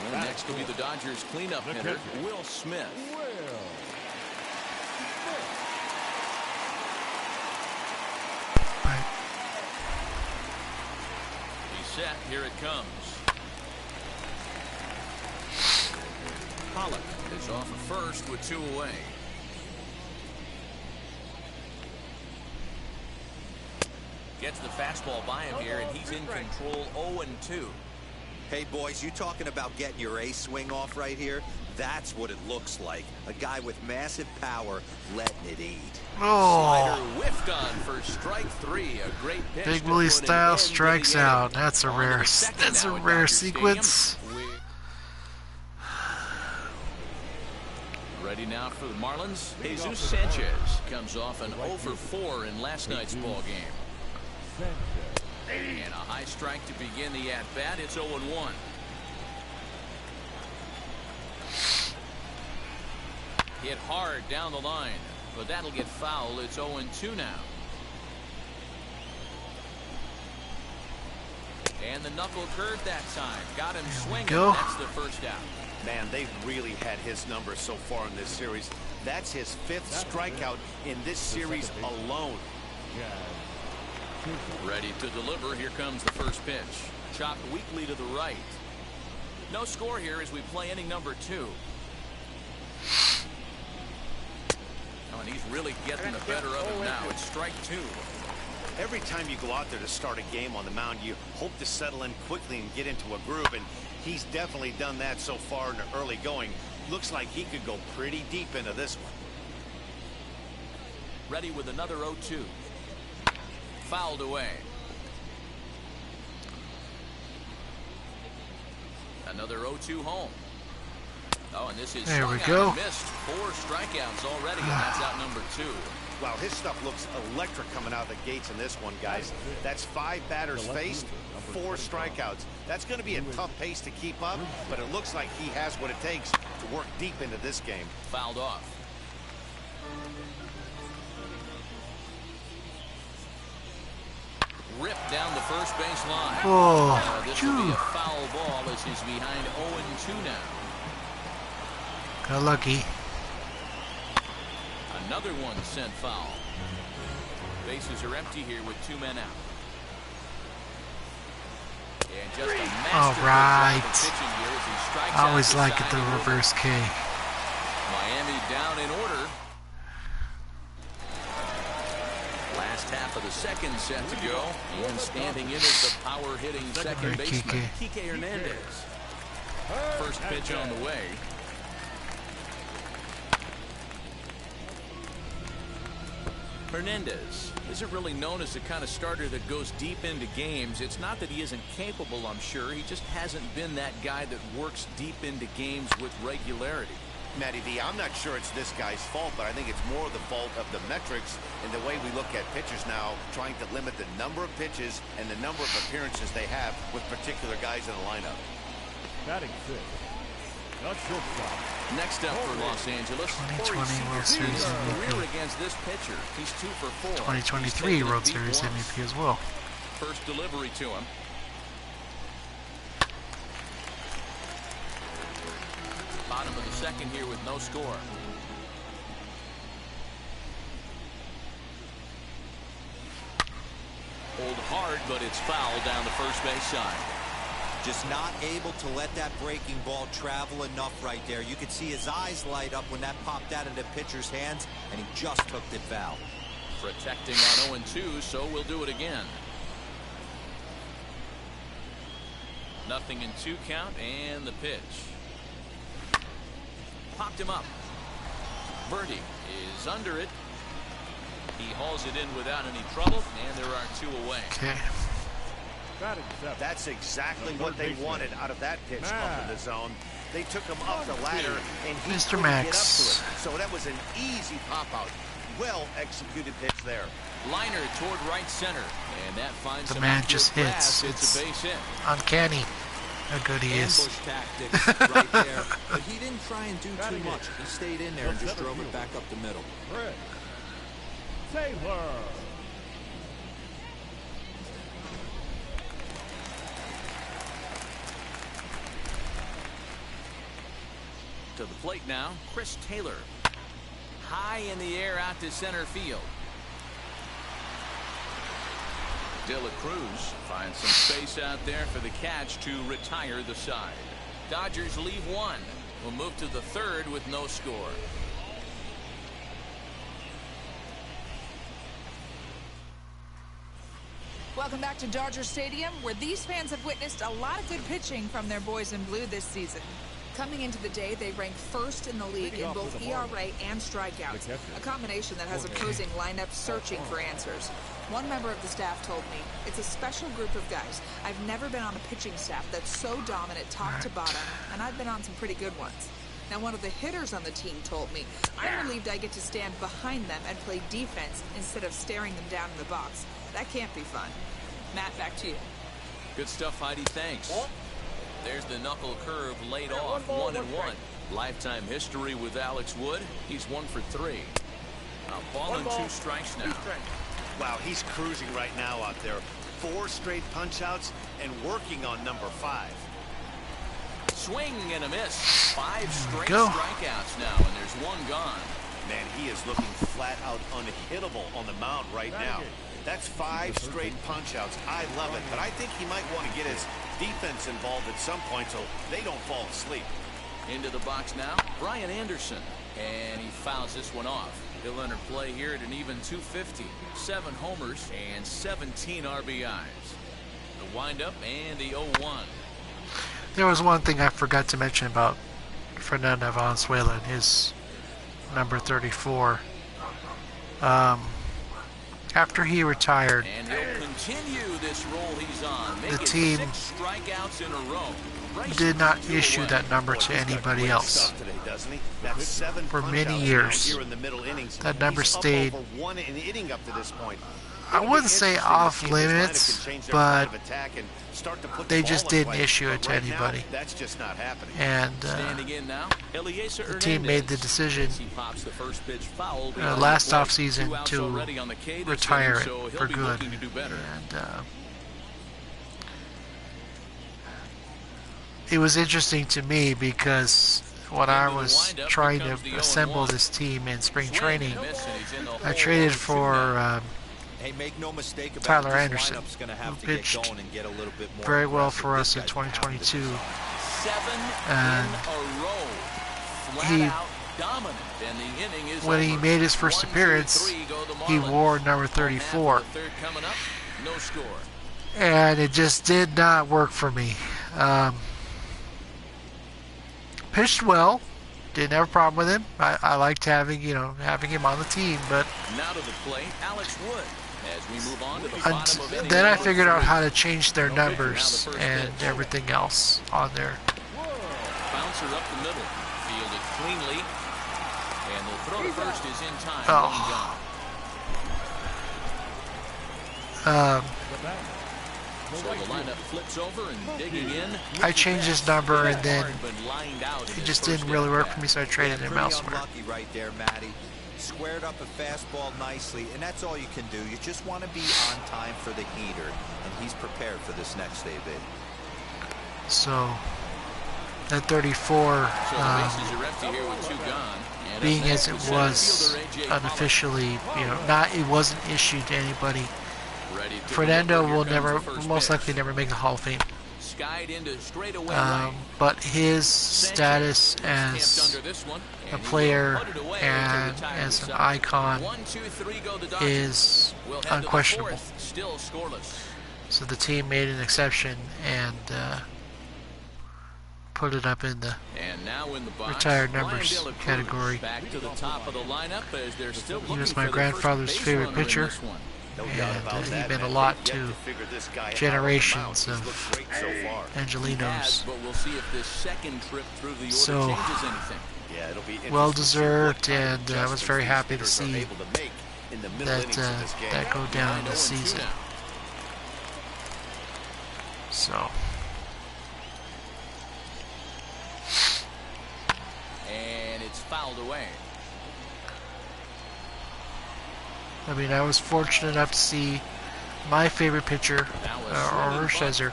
And next will be the Dodgers cleanup hitter, Will Smith. Right. He's set. Here it comes. Pollock is off of first with 2 away. Gets the fastball by him here, and he's in control. 0-2. Hey, boys, you talking about getting your ace swing off right here? That's what it looks like. A guy with massive power letting it eat. Oh, Slider whiffed on for strike 3. A great pitch. Big to Willie put an style end to the strikes inning. out. That's a On to rare. the second That's a now at rare Dodger sequence. Stadium. Ready now for the Marlins. Jesus Sanchez comes off an 0-for-4 in last night's ball game. And a high strike to begin the at-bat. It's 0-1. Hit hard down the line, but that'll get foul. It's 0-2 now. And the knuckle curve that time. Got him swinging. go. That's the first out. Man, they've really had his number so far in this series. That's his 5th strikeout in this series alone. Ready to deliver. Here comes the first pitch. Chopped weakly to the right. No score here as we play inning number 2. Oh, and he's really getting the better of him now. It's strike 2. Every time you go out there to start a game on the mound, you hope to settle in quickly and get into a groove, and he's definitely done that so far in the early going. Looks like he could go pretty deep into this one. Ready with another 0-2. Fouled away. Another 0-2 home. Oh, and this is there we swung go. out and missed. 4 strikeouts already, and that's out number 2. Wow, his stuff looks electric coming out of the gates in this one, guys. That's 5 batters faced, 4 strikeouts. That's going to be a tough pace to keep up, but it looks like he has what it takes to work deep into this game. Fouled off. Ripped down the first base line. Oh, this will be a foul ball as he's behind 0-2 now. got lucky. Another one sent foul. Bases are empty here with 2 men out. And just a masterful right. job of pitching here as he strikes I always out like the it, the side. reverse K. Miami down in order. Last half of the second set to go. And standing in is the power-hitting second baseman, Kike Hernandez. First pitch on the way. Hernandez isn't really known as the kind of starter that goes deep into games. It's not that he isn't capable, I'm sure. He just hasn't been that guy that works deep into games with regularity. Matty V, I'm not sure it's this guy's fault, but I think it's more the fault of the metrics and the way we look at pitchers now, trying to limit the number of pitches and the number of appearances they have with particular guys in the lineup. Batting fifth. Not shortstop. Next up for Los Angeles, 2020 World Series career MVP. against this pitcher. He's 2 for 4. 2023 World Series MVP as well. First delivery to him. Bottom of the second here with no score. Hold hard, but it's foul down the first base side. Just not able to let that breaking ball travel enough right there. You could see his eyes light up when that popped out of the pitcher's hands, and he just hooked it foul. Protecting on 0-2, so we'll do it again. Nothing in 2 count, and the pitch. Popped him up. Birdie is under it. He hauls it in without any trouble, and there are 2 away. Okay. That's exactly what they wanted out of that pitch up in the zone. They took him up the ladder, and he Mr. couldn't Max. get up to it. So that was an easy pop-out. Well-executed pitch there. Liner toward right center, and that finds The him man out just through grass. hits. It's a base hit. Uncanny how good he is. Ambush tactics right there, but he didn't try and do too much. He stayed in there and just drove it back up the middle. Fred Taylor. To the plate now, Chris Taylor. High in the air out to center field. De La Cruz finds some space out there for the catch to retire the side. Dodgers leave 1. We'll move to the third with no score. Welcome back to Dodger Stadium, where these fans have witnessed a lot of good pitching from their boys in blue this season. Coming into the day, they rank first in the league in both ERA and strikeouts, a combination that has opposing lineups searching for answers. One member of the staff told me, it's a special group of guys. I've never been on a pitching staff that's so dominant top to bottom, and I've been on some pretty good ones. Now, one of the hitters on the team told me, I'm relieved I get to stand behind them and play defense instead of staring them down in the box. That can't be fun. Matt, back to you. Good stuff, Heidi. Thanks. There's the knuckle curve laid off, 1-1. Lifetime history with Alex Wood. He's 1 for 3. A ball and 2 strikes now. Wow, he's cruising right now out there. 4 straight punch-outs and working on number 5. Swing and a miss. 5 straight Go. strikeouts now, and there's 1 gone. Man, he is looking flat out unhittable on the mound right now. That's 5 straight punch-outs. I love it, but I think he might want to get his defense involved at some point so they don't fall asleep. Into the box now, Brian Anderson, and he fouls this one off. He'll enter play here at an even 250. 7 homers and 17 RBIs. The windup and the 0-1. There was one thing I forgot to mention about Fernando Valenzuela and his number 34. After he retired, And he'll continue this role he's on. the team 6 strikeouts in a row. did not issue that number to anybody else. For many years, that number stayed, I wouldn't say off limits, but they just didn't issue it to anybody. And the team made the decision last offseason to retire it for good. And it was interesting to me because when I was trying to assemble this team in spring training, I traded for make no mistake about Tyler Anderson, who pitched very well for us in 2022. And when he made his first appearance, he wore number 34. And it just did not work for me. Pitched well, didn't have a problem with him. I liked having him on the team, but now to the plate, Alex Wood. As we move on to the bottom of inning then I figured out how to change their numbers and everything else on there. Bouncer up the middle, fielded cleanly, and the throw to first is in time. So the lineup flips over and digging in. I changed his number and then it just didn't really work for me, so I traded him elsewhere. Right there, Matty. Squared up a fastball nicely, and that's all you can do. You just want to be on time for the heater, and he's prepared for this next day, baby. So that 34, being as it was unofficially, it wasn't issued to anybody. Fernando will most likely never make the Hall of Fame. But his status as a player and as an icon is unquestionable. So the team made an exception and put it up in the retired numbers category. He was my grandfather's favorite pitcher. And he's been a lot to generations of Angelinos. So, well deserved, and I was very happy to see that go down this season. So. And it's fouled away. I mean, I was fortunate enough to see my favorite pitcher, or Scherzer.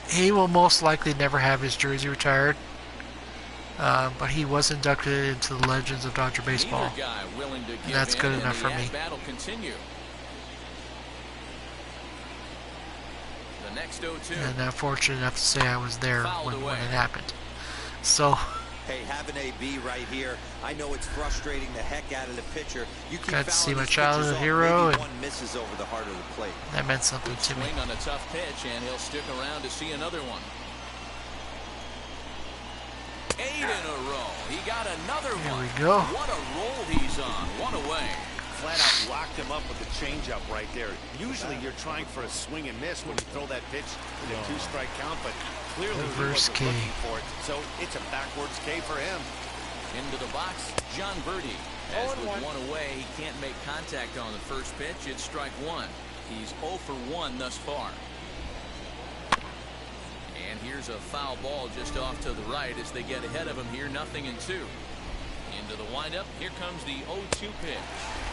He will most likely never have his jersey retired, but he was inducted into the Legends of Dodger Baseball, and that's good enough for me. And I'm fortunate enough to say I was there when it happened. So. Hey, have an AB right here. I know it's frustrating the heck out of the pitcher. You got to see my childhood hero, and one misses over the heart of the plate. That meant something to me. Swing on a tough pitch, and he'll stick around to see another one. 8 in a row. He got another one. Here we go. What a roll he's on. One away. Flat out locked him up with the changeup right there. Usually you're trying for a swing and miss when you throw that pitch in a 2-strike count, but clearly reverse he wasn't looking for it, so it's a backwards K for him. Into the box, John Birdie. As with one away, he can't make contact on the first pitch. It's strike one. He's 0 for 1 thus far. And here's a foul ball just off to the right as they get ahead of him here, 0-2. Into the windup, here comes the 0-2 pitch.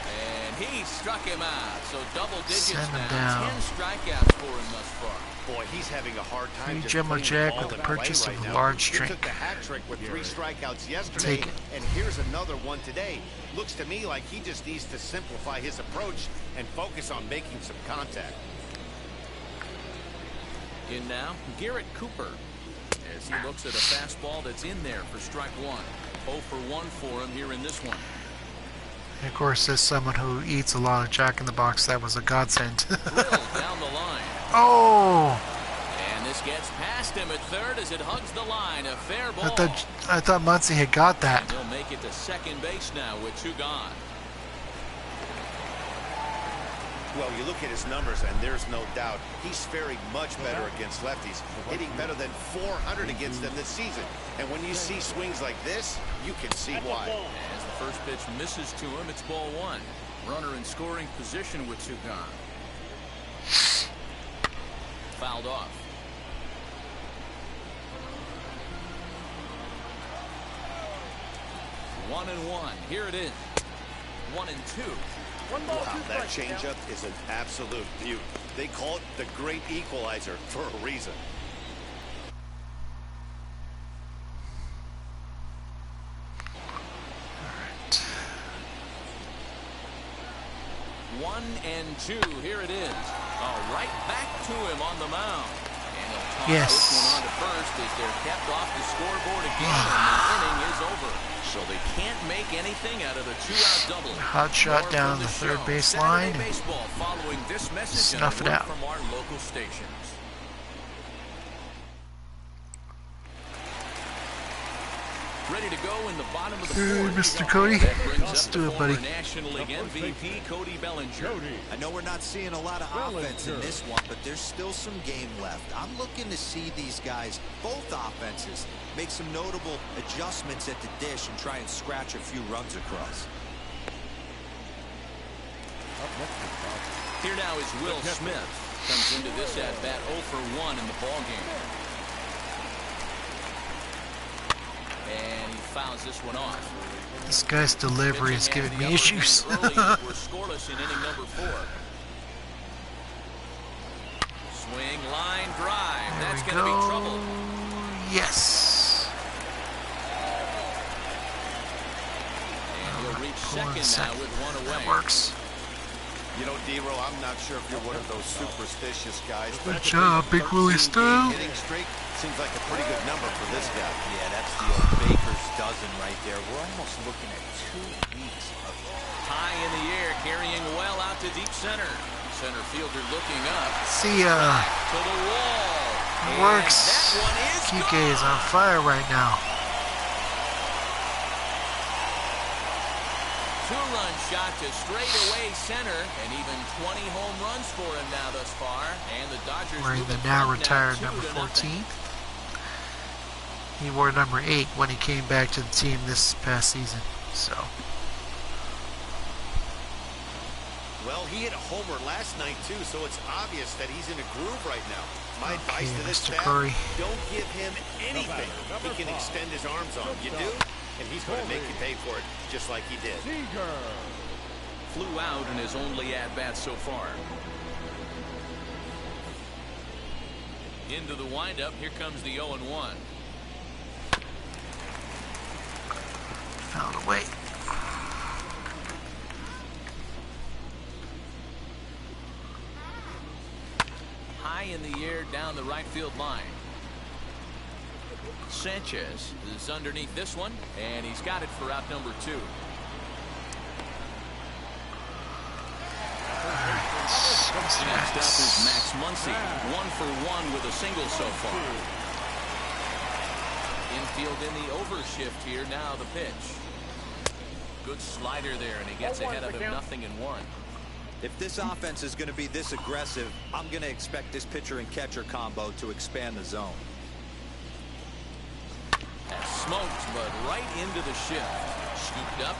And he struck him out. So double digits now. 10 strikeouts for him thus far. Boy, he's having a hard time. Gemma Jack with the purchase of a large drink. He took the hat trick with 3 strikeouts yesterday, and here's another one today. Looks to me like he just needs to simplify his approach and focus on making some contact. In now, Garrett Cooper, as he looks at a fastball that's in there for strike one. 0 for 1 for him here in this one. And of course, as someone who eats a lot of Jack in the Box, that was a godsend. Down the line. Oh! And this gets past him at third as it hugs the line. A fair ball. I thought Muncy had got that. And he'll make it to second base now with 2 gone. Well, you look at his numbers, and there's no doubt he's faring much better against lefties, hitting better than 400 against them this season. And when you see swings like this, you can see why. As the first pitch misses to him, it's ball one. Runner in scoring position with two gone. Fouled off. 1-1. Here it is. 1-2. Wow, that changeup is an absolute beaut. They call it the great equalizer for a reason. All right. 1-2. Here it is. Right back to him on the mound. And he'll toss this one on to first as they're kept off the scoreboard again, and the inning is over. So they can't make anything out of the two-out double. Hot shot down the third base line. Baseball following this message Snuff it out from our local stations. Ready to go in the bottom of the fourth. Mr. Cody, let's do it, buddy. National League MVP Cody Bellinger. I know we're not seeing a lot of offense in this one, but there's still some game left. I'm looking to see these guys, both offenses, make some notable adjustments at the dish and try and scratch a few runs across. Here now is Will Smith. Comes into this at-bat 0 for 1 in the ballgame. And he fouls this one off. This guy's delivery is giving me issues. We're scoreless in inning number 4. Swing, line, drive. That's going to be trouble. Yes. And he'll reach second now with one away. That works. You know, D-Row, I'm not sure if you're one of those superstitious guys. Good job, Big Willie Style. Hitting streak seems like a pretty good number for this guy. Yeah, that's the old baker's dozen right there. We're almost looking at 2 weeks of high in the air, carrying well out to deep center. Center fielder looking up. See ya. To the wall. Works. That one is Kike is on fire right now. 2-run shot to straightaway center, and even 20 home runs for him now thus far. And the Dodgers Wearing the now retired number 14. He wore number 8 when he came back to the team this past season. So. Well, he hit a homer last night too, so it's obvious that he's in a groove right now. My advice to this Mr. staff: Curry. don't give him anything he can extend his arms on. You do, and he's going to make you pay for it, just like he did. Flew out in his only at-bat so far. Into the windup. Here comes the 0-1. Found away. High in the air down the right field line. Sanchez is underneath this one, and he's got it for out number 2. Next up is Max Muncy, 1 for 1 with a single so far. Infield in the overshift here. Now the pitch. Good slider there, and he gets ahead of him 0-1. If this offense is going to be this aggressive, I'm going to expect this pitcher and catcher combo to expand the zone. Smoked, but right into the shift. Scooped up,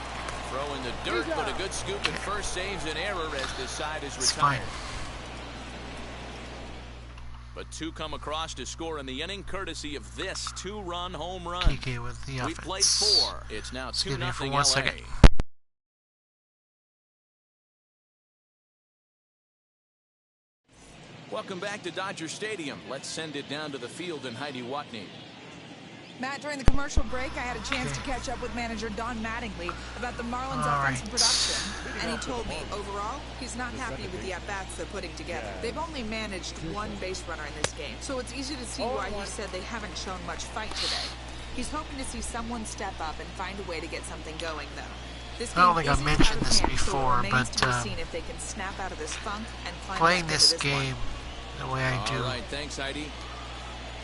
throw in the dirt, but a good scoop at first saves an error as this side is retired. But 2 come across to score in the inning, courtesy of this 2-run home run. Kike with the We offense. played 4. It's now 2-0 for 1 LA. second. Welcome back to Dodger Stadium. Let's send it down to the field and Heidi Watney. Matt, during the commercial break, I had a chance to catch up with manager Don Mattingly about the Marlins' offensive production. And he told me, overall, he's not happy with the at-bats they're putting together. They've only managed 1 base runner in this game, so it's easy to see why he said they haven't shown much fight today. He's hoping to see someone step up and find a way to get something going, though. This I don't game think I've isn't mentioned out of this hand, so it before, remains to be but seen if they can snap out of this funk and climb playing back this into game the way I do, All right, thanks, Heidi.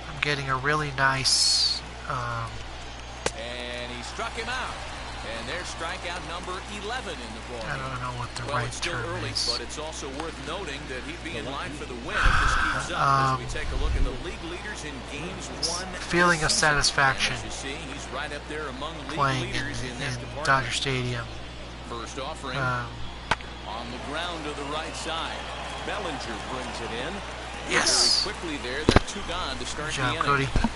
I'm getting a really nice And he struck him out. And there's strikeout number 11 in the ball. I don't know what the Well, right it's still term early, is. but it's also worth noting that he'd be in line for the win if this keeps up. As we take a look at the league leaders in games won. Feeling of satisfaction And as you see, he's right up there among league playing leaders in that department. Dodger Stadium. First offering on the ground to the right side. Bellinger brings it in. Yes. Very quickly there. They're 2 gone to start Good job, the inning. Cody.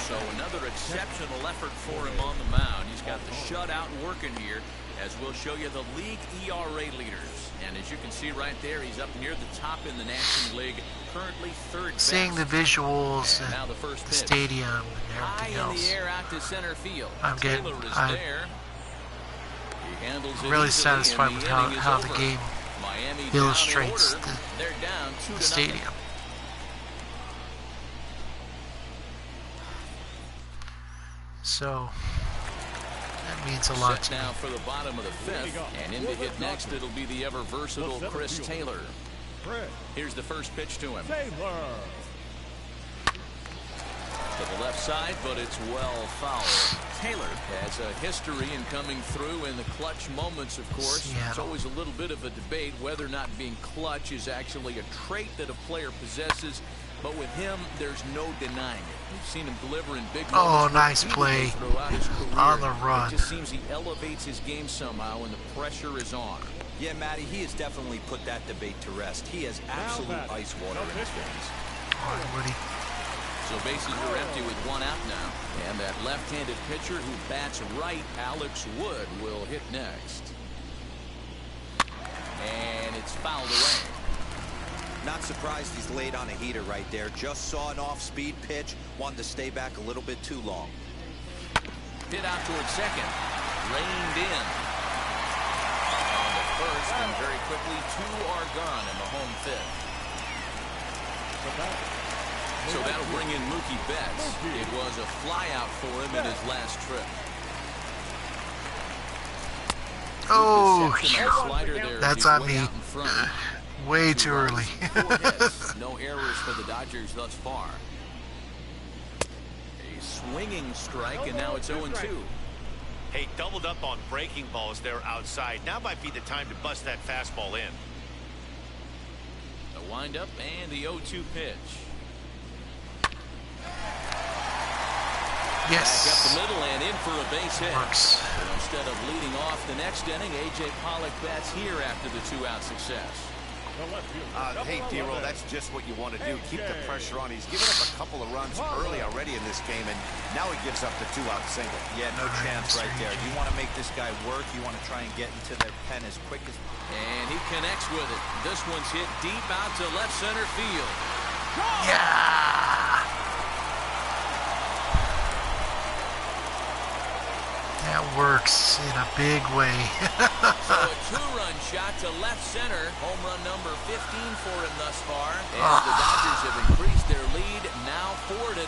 So another exceptional effort for him on the mound. He's got the shutout working here, as we'll show you the league ERA leaders. And as you can see right there, he's up near the top in the National League, currently 3rd best. Seeing the visuals And and now the first the pitch. stadium and High everything in else. the air out to center field. I'm Taylor is there. He handles it really easily, satisfied and with the how, inning is how the over. game Miami illustrates down in order. They're down 2-0. the stadium. So that means a lot to Set me. now for the bottom of the 5th, and in to hit next it'll be the ever versatile Chris Taylor. Here's the first pitch to him. To the left side, but it's well fouled. Taylor has a history in coming through in the clutch moments, of course. Seattle. It's always a little bit of a debate whether or not being clutch is actually a trait that a player possesses. But with him, there's no denying it. We've seen him deliver in big moments Nice play throughout his career. on the run. It just seems he elevates his game somehow when the pressure is on. Yeah, Matty, he has definitely put that debate to rest. He has absolute ice water in his veins. All right, Woody. So bases are empty with 1 out now. And that left-handed pitcher who bats right, Alex Wood, will hit next. And it's fouled away. Not surprised he's laid on a heater right there. Just saw an off-speed pitch. Wanted to stay back a little bit too long. Hit out towards second. Reined in. On the first, and very quickly 2 are gone in the home 5th. So that'll bring in Mookie Betts. It was a flyout for him in his last trip. Oh, Slider there. that's He's on way me. out in front. Way 2 too early. runs, 4 hits. No errors for the Dodgers thus far. A swinging strike, and now it's 0-2. Hey, doubled up on breaking balls there outside. Now might be the time to bust that fastball in. The windup and the 0-2 pitch. Back up Yes. the middle and in for a base hit. Works. But instead of leading off the next inning, A.J. Pollock bats here after the 2-out success. Hey, D-Roll, that's just what you want to do. Keep the pressure on. He's given up a couple of runs early already in this game, and now he gives up the 2-out single. Yeah, no chance right there. You want to make this guy work. You want to try and get into their pen as quick as... And he connects with it. This one's hit deep out to left center field. Yeah. That works in a big way. So a 2-run shot to left center. Home run number 15 for him thus far. And the Dodgers have increased their lead, now 4-0.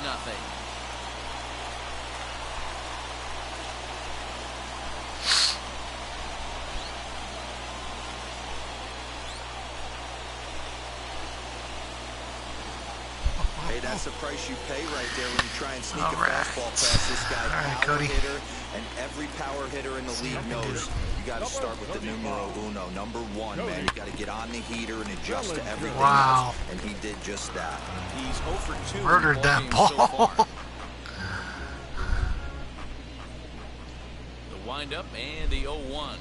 Hey, that's the price you pay right there when you try and sneak All a right. fastball past this guy. All right, Power Cody. hitter, and every power hitter in the See league what we can knows do. you got to start with the numero uno, number 1, man. You got to get on the heater and adjust to everything Wow. else, and he did just that. He's 0 for 2 Murdered in that ball games so ball. far. The windup and the 0-1.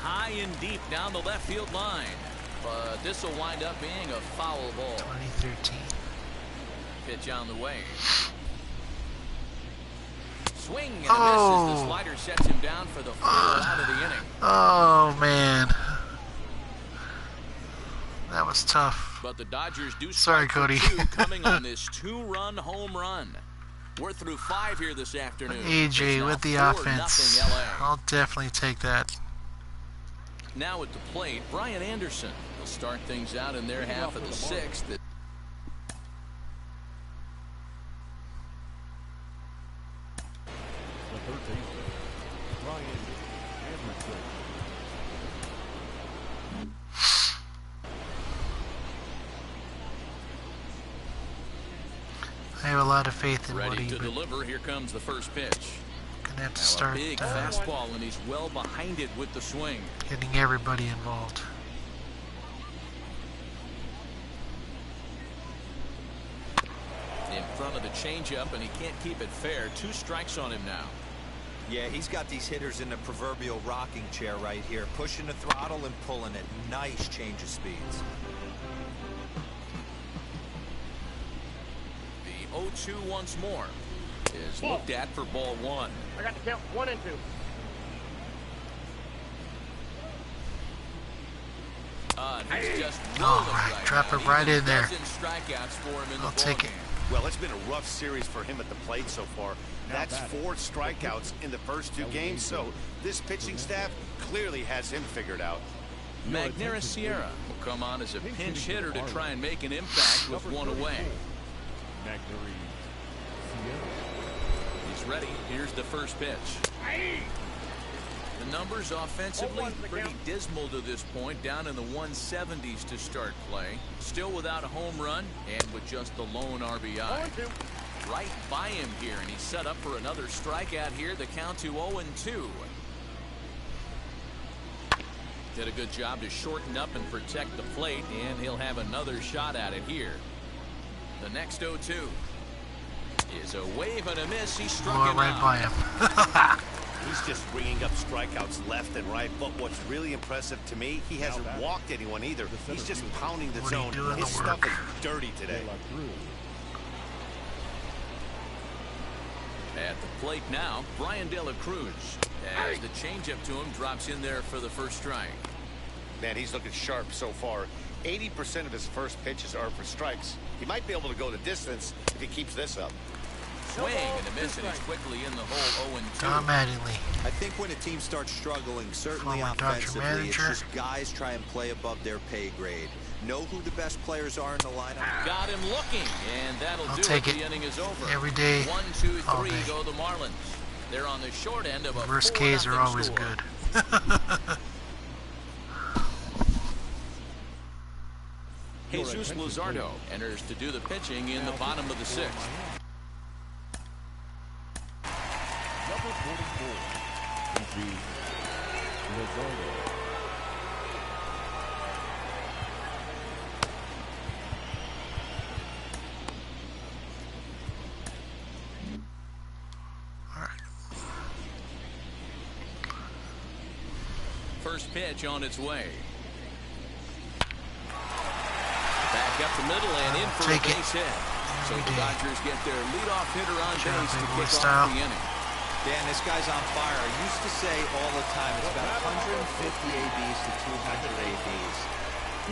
High and deep down the left field line. But this will wind up being a foul ball. 2013. Pitch on the way. Swing and a miss as Oh. the slider sets him down for the 4th out of the inning. Oh, man. That was tough. But the Dodgers do Sorry, strike for Cody. 2 coming on this 2-run home run. We're through 5 here this afternoon. It's AJ now with the 4-0 offense. LA. I'll definitely take that. Now at the plate, Brian Anderson will start things out in their half of the 6th. The 3rd baseman, Brian Anderson. I have a lot of faith in Ready Woody, to but deliver. Here comes the first pitch. gonna gonna have to Now start a big fastball, and he's well behind it with the swing. getting everybody involved. In front of the changeup, and he can't keep it fair. 2 strikes on him now. Yeah, he's got these hitters in the proverbial rocking chair right here, pushing the throttle and pulling it. Nice change of speeds. The 0-2 once more is looked at for ball 1. I got the count 1 and 2. He's just Alright, drop it right in there. Strikeouts for him in I'll the take it. ballgame. Well, it's been a rough series for him at the plate so far. That's 4 strikeouts in the first 2 games, so this pitching staff clearly has him figured out. Magnera Sierra will come on as a pinch hitter to try and make an impact with 1 away. He's ready. Here's the first pitch. The numbers offensively pretty dismal to this point, down in the 170s to start play. Still without a home run and with just the lone RBI. Right by him here, and he's set up for another strikeout here. The count to 0-2. Did a good job to shorten up and protect the plate, and he'll have another shot at it here. The next 0-2 is a wave and a miss. He struck him right out. by him. He's just bringing up strikeouts left and right, but what's really impressive to me, he hasn't walked anyone either. He's just pounding the zone. His stuff is dirty today. At the plate now, Brian De La Cruz, as the changeup to him drops in there for the first strike. Man, he's looking sharp so far. 80% of his first pitches are for strikes. He might be able to go the distance if he keeps this up. Swing and a miss, and he's quickly in the hole. 0-2. Tom Mattingly. I think when a team starts struggling, certainly Former Dodger offensively, it's manager. just guys try and play above their pay grade. Know who the best players are in the lineup. Got him looking, and that'll I'll do take it. it. The inning is over. Every day, 1, 2, all 3 day. go the Marlins. They're on the short end of a Reverse 4-0 Ks are always score. good. Jesus Luzardo enters to do the pitching in the bottom of the 6th. Number 44, Jesus Luzardo. First pitch on its way. Back up the middle and in for a Take it. base hit. So the Dodgers get their leadoff hitter on Sure, base to big boy kick style. off the inning. Dan, this guy's on fire. I used to say all the time it's about 150 ABs to 200 ABs.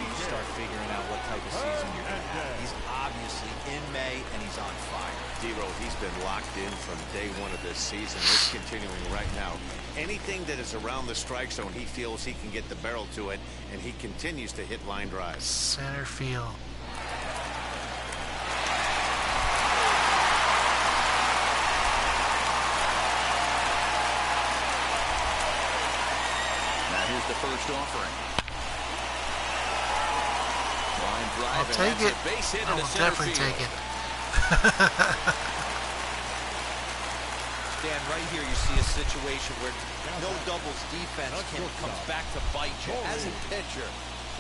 You start figuring out what type of season you're going to have. He's obviously in May, and he's on fire. D-Row, he's been locked in from day 1 of this season. It's continuing right now. Anything that is around the strike zone, he feels he can get the barrel to it, and he continues to hit line drives. Center field. Now here's the first offering. Line drive, I'll and take that's it. a base hit I into will center definitely field. take it. Dan, right here you see a situation where no doubles defense comes back to bite you. As a pitcher,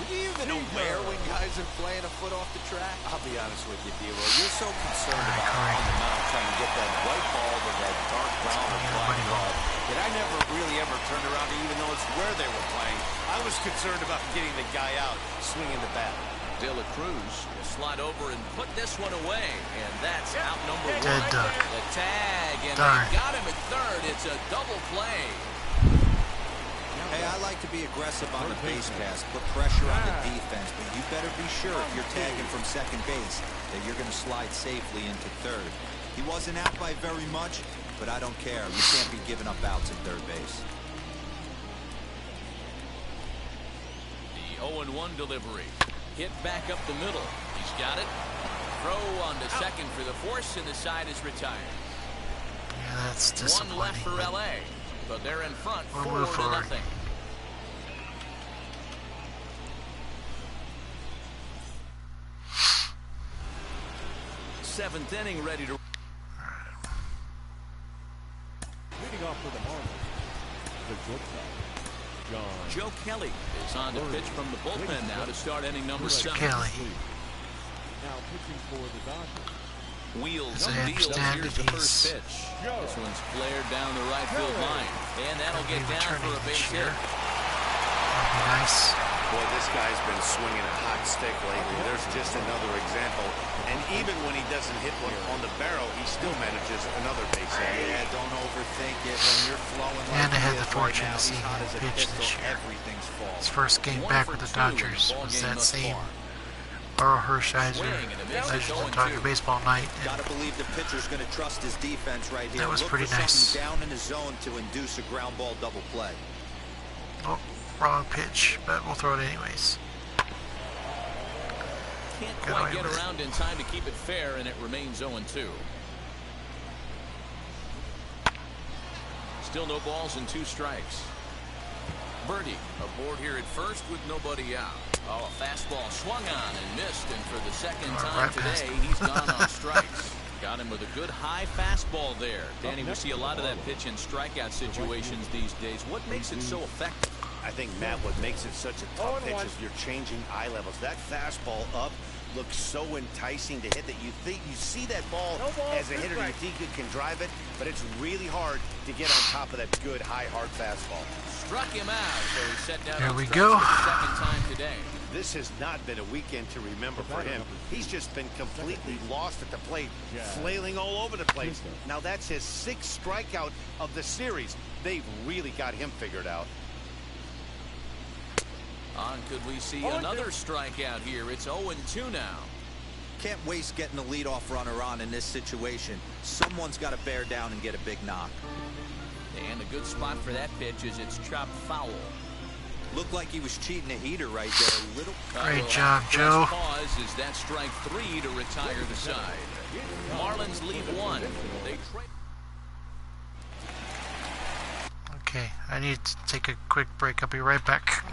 were you even aware when guys are playing a foot off the track? I'll be honest with you, D-Row. You're so concerned about on the mound trying to get that white ball to that dark brown or black ball that I never really ever turned around to even notice where they were playing. I was concerned about getting the guy out swinging the bat. De La Cruz will slide over and put this one away, and that's out number 1. Dead duck. The tag, and Darn. they got him at third. It's a double play. Hey, I like to be aggressive on the base pass, put pressure on the defense, but you better be sure if you're tagging from second base that you're going to slide safely into third. He wasn't out by very much, but I don't care. You can't be giving up outs at third base. The 0-1 delivery. Hit back up the middle. He's got it. Throw on to second for the force, and the side is retired. Yeah, that's disappointing. One left for but LA, but they're in front, We'll move 4-0. forward. Seventh inning ready to. Leading off for the Marlins, the shortstop, Joe Kelly is on to pitch from the bullpen now to start inning number 7. Kelly. now pitching for the Dodgers. Wheels As I and deals. understand Here's it, the first pitch. This one's flared down the right field line. And that'll get down for a base hit. That'd be nice. Boy, this guy's been swinging a hot stick lately. There's just another example. And even when he doesn't hit one on the barrel, he still manages another base hit. Yeah, don't overthink it. When you're flowing And I like had he the is fortune right now, to see he's hot him as a pitch pistol. this year. Everything's fault. His first game 1 back for with the 2 in Dodgers ball was game that thus same far. Earl Hershiser Swing and a miss. Legends It's of Dodger 0-2. Baseball night. And Gotta believe the pitcher's gonna trust his defense right here. That was Look pretty for nice. something down in his zone to induce a ground ball double play. oh, wrong pitch, but we'll throw it anyways. Can't Get quite away get with it. around in time to keep it fair, and it remains 0-2. Still no balls and 2 strikes. Birdie aboard here at first with nobody out. Oh, a fastball swung on and missed, and for the second time right past today, him. he's gone on strikes. Got him with a good high fastball there. Danny, we see a lot of that pitch in strikeout situations these days. What makes it so effective? I think, Matt, what makes it such a tough pitch is you're changing eye levels. That fastball up looks so enticing to hit that you see that ball as a hitter, you think you can drive it, but it's really hard to get on top of that good, high, hard fastball. Struck him out, so he's set down There on we strikes go. for the second time today. This has not been a weekend to remember for him. He's just been completely lost at the plate, flailing all over the place. Now that's his 6th strikeout of the series. They've really got him figured out. Could we see another strikeout here? It's 0-2 now. Can't waste getting the leadoff runner on in this situation. Someone's got to bear down and get a big knock. And a good spot for that pitch is it's chopped foul. Looked like he was cheating a heater right there. A little. Great job, Joe. Pause is that strike 3 to retire the side. Marlins lead 1. They trade. Okay, I need to take a quick break. I'll be right back.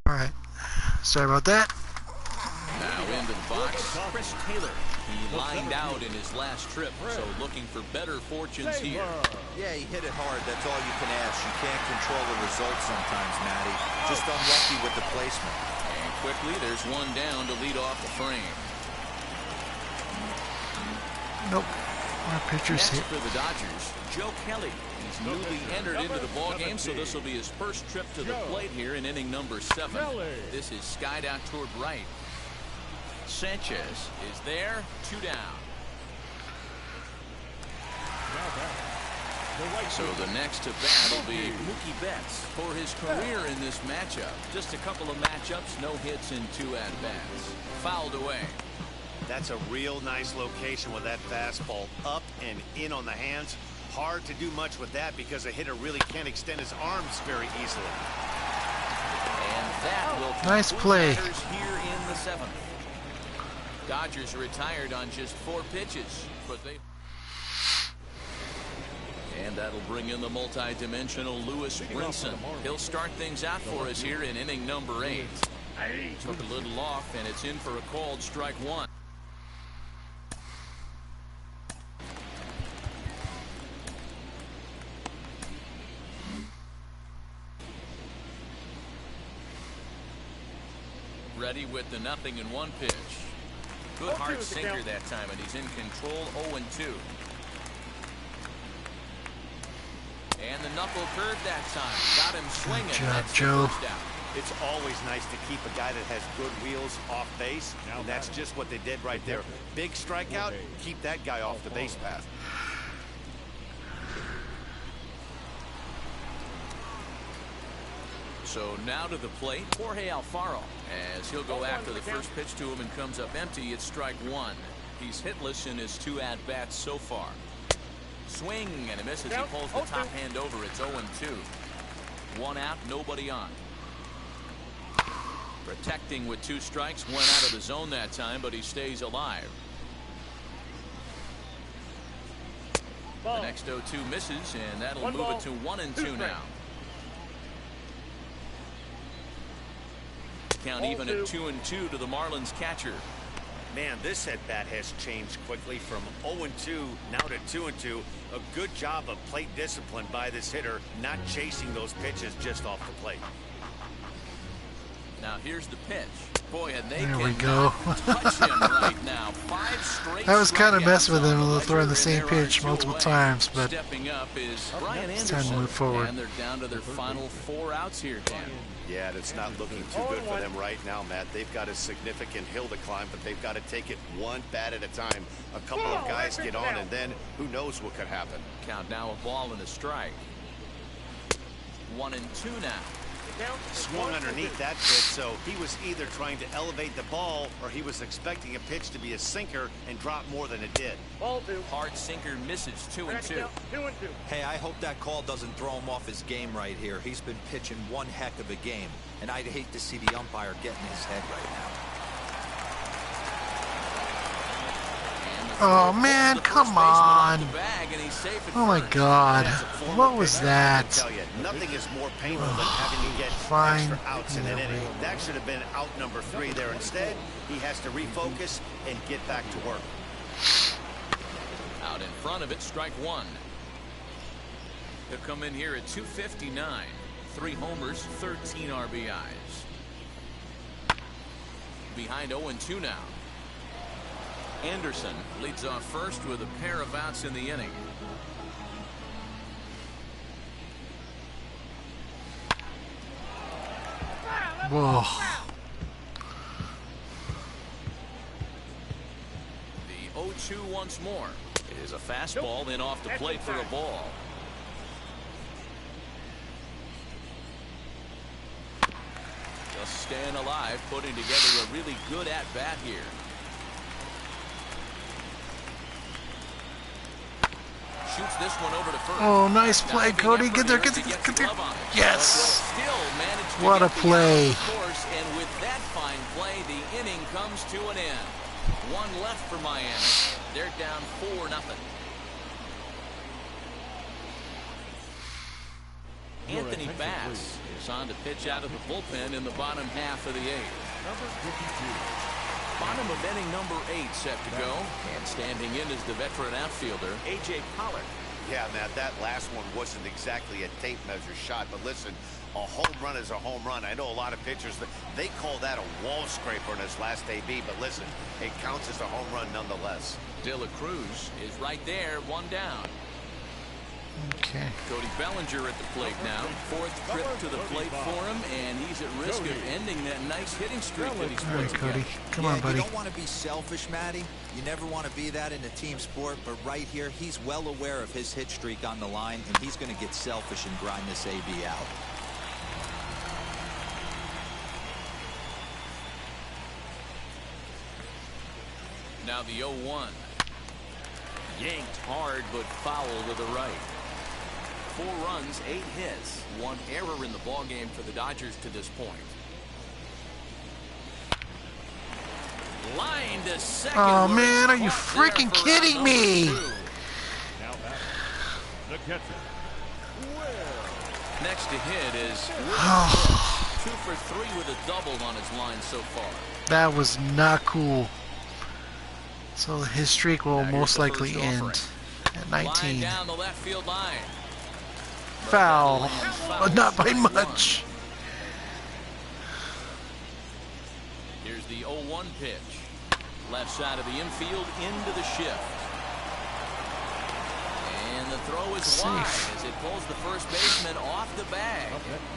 Alright, sorry about that. Now into the box, Chris Taylor. He lined out in his last trip, so looking for better fortunes here. Yeah, he hit it hard. That's all you can ask. You can't control the results sometimes, Matty. Just unlucky with the placement. And quickly, there's one down to lead off the frame. Nope. Our pitcher's Next hit. for the Dodgers, Joe Kelly. He's newly entered into the ballgame, so this will be his first trip to the plate here in inning number 7. This is skied out toward right. Sanchez is there, 2 down. So the next to bat will be Mookie Betts for his career in this matchup. Just a couple of matchups, no hits in 2 at-bats. Fouled away. That's a real nice location with that fastball up and in on the hands. Hard to do much with that because a hitter really can't extend his arms very easily. And that will Nice play here in the 7th. Dodgers retired on just 4 pitches, but they. And that'll bring in the multi-dimensional Lewis Brinson. He'll start things out for us here in inning number 8. Took a little off, and it's in for a called strike 1. Ready with the 0-1 pitch. Good hard sinker that time, and he's in control. 0-2. And the knuckle curve that time. Got him swinging. Good job, That's the Joe. first out. It's always nice to keep a guy that has good wheels off base, and that's just what they did right there. Big strikeout, keep that guy off the base path. So now to the plate, Jorge Alfaro, as he'll go after the first pitch to him and comes up empty. It's strike 1. He's hitless in his 2 at-bats so far. Swing and a miss as he pulls the top hand over. It's 0-2. 1 out, nobody on. Protecting with 2 strikes, went out of the zone that time, but he stays alive. The next 0-2 misses, and that'll move it to 1-2 now. Count even at 2-2 to the Marlins catcher. Man, this at bat has changed quickly from 0-2 now to 2-2. A good job of plate discipline by this hitter, not chasing those pitches just off the plate. Now here's the pitch. Boy, and they There we cannot go. touch him right now. 5 straight. I was kind of messing with him, strikeouts throwing the on same and there are pitch 2 multiple away. times, but Stepping up is Brian it's Anderson. time to move forward. And they're down to their final 4 outs here, Dan. Yeah, and it's not looking too good for them right now, Matt. They've got a significant hill to climb, but they've got to take it one bat at a time. A couple of guys get on, and then who knows what could happen. Count now a ball and a strike. 1-2 now. Swung underneath that pitch, so he was either trying to elevate the ball or he was expecting a pitch to be a sinker and drop more than it did. Hard sinker misses. 2-2. Hey, I hope that call doesn't throw him off his game right here. He's been pitching one heck of a game, and I'd hate to see the umpire get in his head right now. oh man, come on! Oh my God, what was that? I tell you, nothing is more painful than having to get Fine. extra outs in an inning. That should have been out number 3 there. Instead, he has to refocus and get back to work. Out in front of it, strike 1. He'll come in here at 259. 3 homers, 13 RBIs. Behind 0-2 now. Anderson leads off first with a pair of outs in the inning. Whoa. The 0-2 once more. It is a fastball, then off the plate for a ball. Just staying alive, putting together a really good at-bat here. Shoots this one over to first. Oh, nice play, Cody. Get there, get there, get there. Yes. What a play. And with that fine play, the inning comes to an end. 1 left for Miami. They're down 4-0. Anthony Bass is on to pitch out of the bullpen in the bottom half of the 8th. Number 52. Bottom of inning number 8 set to go, and standing in is the veteran outfielder A.J. Pollard. Yeah, Matt, that last one wasn't exactly a tape measure shot, but listen, a home run is a home run. I know a lot of pitchers, they call that a wall scraper in his last AB, but listen, it counts as a home run nonetheless. De La Cruz is right there, 1 down. Okay. Cody Bellinger at the plate now. Fourth trip to the plate for him, and he's at risk of ending that nice hitting streak that he's All right, put Cody. together. Come on, buddy. You don't want to be selfish, Matty. You never want to be that in a team sport, but right here, he's well aware of his hit streak on the line, and he's going to get selfish and grind this AB out. Now the 0-1. Yanked hard, but foul to the right. 4 runs, 8 hits, 1 error in the ballgame for the Dodgers to this point. Line to second. Oh man, are you freaking kidding me? Now back. The catcher. Next to hit is 2 for 3 with a double on his line so far. That was not cool. So his streak will Now most here's the likely first end offering. at Line 19. down the left field line. Foul, Foul. but not by Strike much. Here's the 0-1 pitch. Left side of the infield into the shift. And the throw is Safe. wide as it pulls the first baseman off the bag.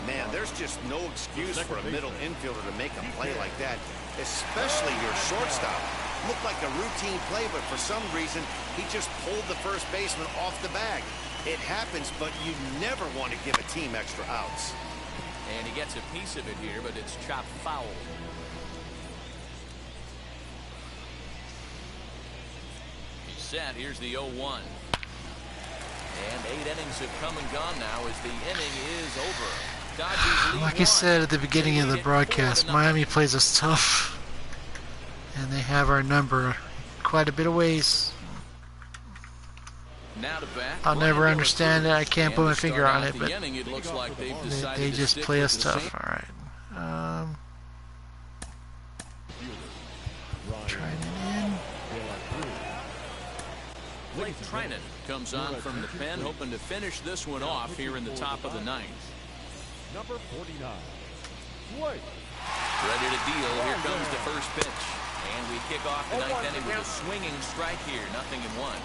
Man, there's just no excuse for a middle infielder to make a play like that, especially your shortstop. Looked like a routine play, but for some reason, he just pulled the first baseman off the bag. It happens, but you never want to give a team extra outs. And he gets a piece of it here, but it's chopped foul. He's set. Here's the 0-1. And 8 innings have come and gone now as the inning is over. Dodgers lead Like I 1. said at the beginning of the broadcast, Miami plays us tough. And they have our number quite a bit of ways. Now to bat, I'll never Brian understand it. I can't And put my to finger start on out it, the but inning, it looks like they've they decided to just stick play with us the tough. same- All right. Trying it in. Blake Trinan comes on from the pen, hoping to finish this one off here in the top of the 9th. Number 49. Blake. Ready to deal. Here comes the first pitch. And we kick off the 9th inning with a swinging strike here. 0-1.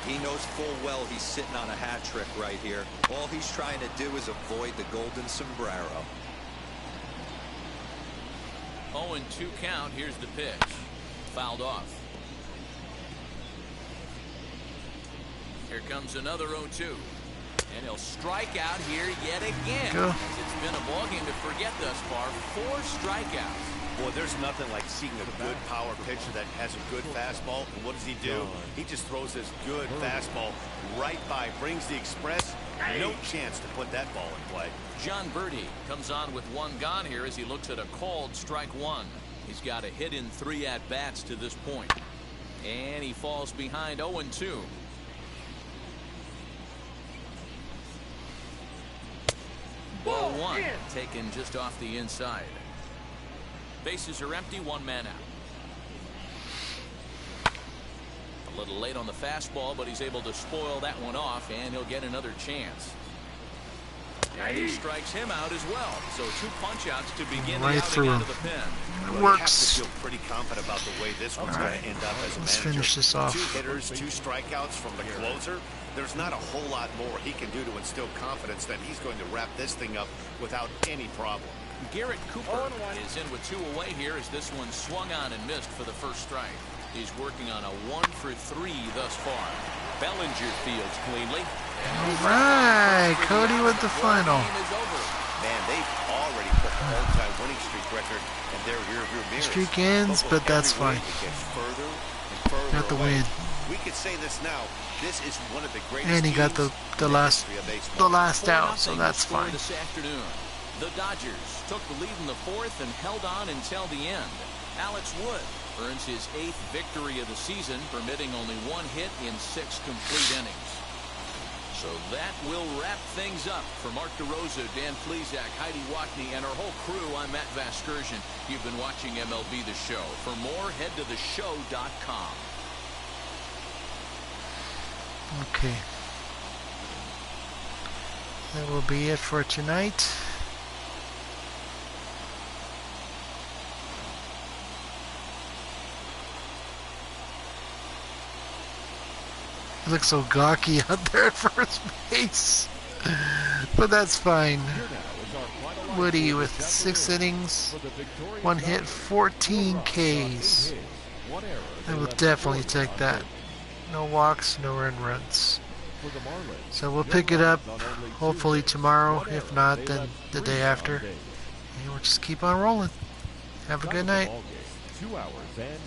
He knows full well he's sitting on a hat trick right here. All he's trying to do is avoid the golden sombrero. 0-2 count. Here's the pitch. Fouled off. Here comes another 0-2. And he'll strike out here yet again. Go. As it's been a ballgame to forget thus far. 4 strikeouts. Boy, there's nothing like seeing a good power pitcher that has a good fastball. And what does he do? He just throws this good fastball right by, brings the express. No chance to put that ball in play. John Birdie comes on with 1 gone here as he looks at a called strike 1. He's got a hit in 3 at-bats to this point. And he falls behind 0-2. Ball 1 taken just off the inside. Bases are empty, 1 man out. A little late on the fastball, but he's able to spoil that one off, and he'll get another chance. And he strikes him out as well. So 2 punch-outs to begin Right the through outing out him. of the pen. It Well, you have works. to feel pretty confident about the way this one's All going right. to end up as a Let's manager. finish this off. 2 hitters, 2 strikeouts from the closer. There's not a whole lot more he can do to instill confidence that he's going to wrap this thing up without any problem. Garrett Cooper is in with 2 away here as this one swung on and missed for the first strike. He's working on a 1 for 3 thus far. Bellinger fields cleanly. All right, Cody with the final. Game is over. Man, they've already put the all-time winning streak record in their rearview mirrors. Streak ends, with but that's every fine. week it gets further and further Got the away. win. We could say this now. This is one of the greatest And he got teams the in last history of baseball. the last 4-0 out, so that's score fine. This afternoon. The Dodgers took the lead in the 4th and held on until the end. Alex Wood earns his 8th victory of the season, permitting only 1 hit in 6 complete innings. So that will wrap things up. For Mark DeRosa, Dan Plesac, Heidi Watney, and our whole crew, I'm Matt Vasgersian. You've been watching MLB The Show. For more, head to theshow.com. Okay. That will be it for tonight. He looks so gawky out there at first base. But that's fine. Woody with 6 innings, 1 hit, 14 Ks. I will definitely take that. No walks, no earned runs. So we'll pick it up hopefully tomorrow. If not, then the day after. And we'll just keep on rolling. Have a good night. 2 hours and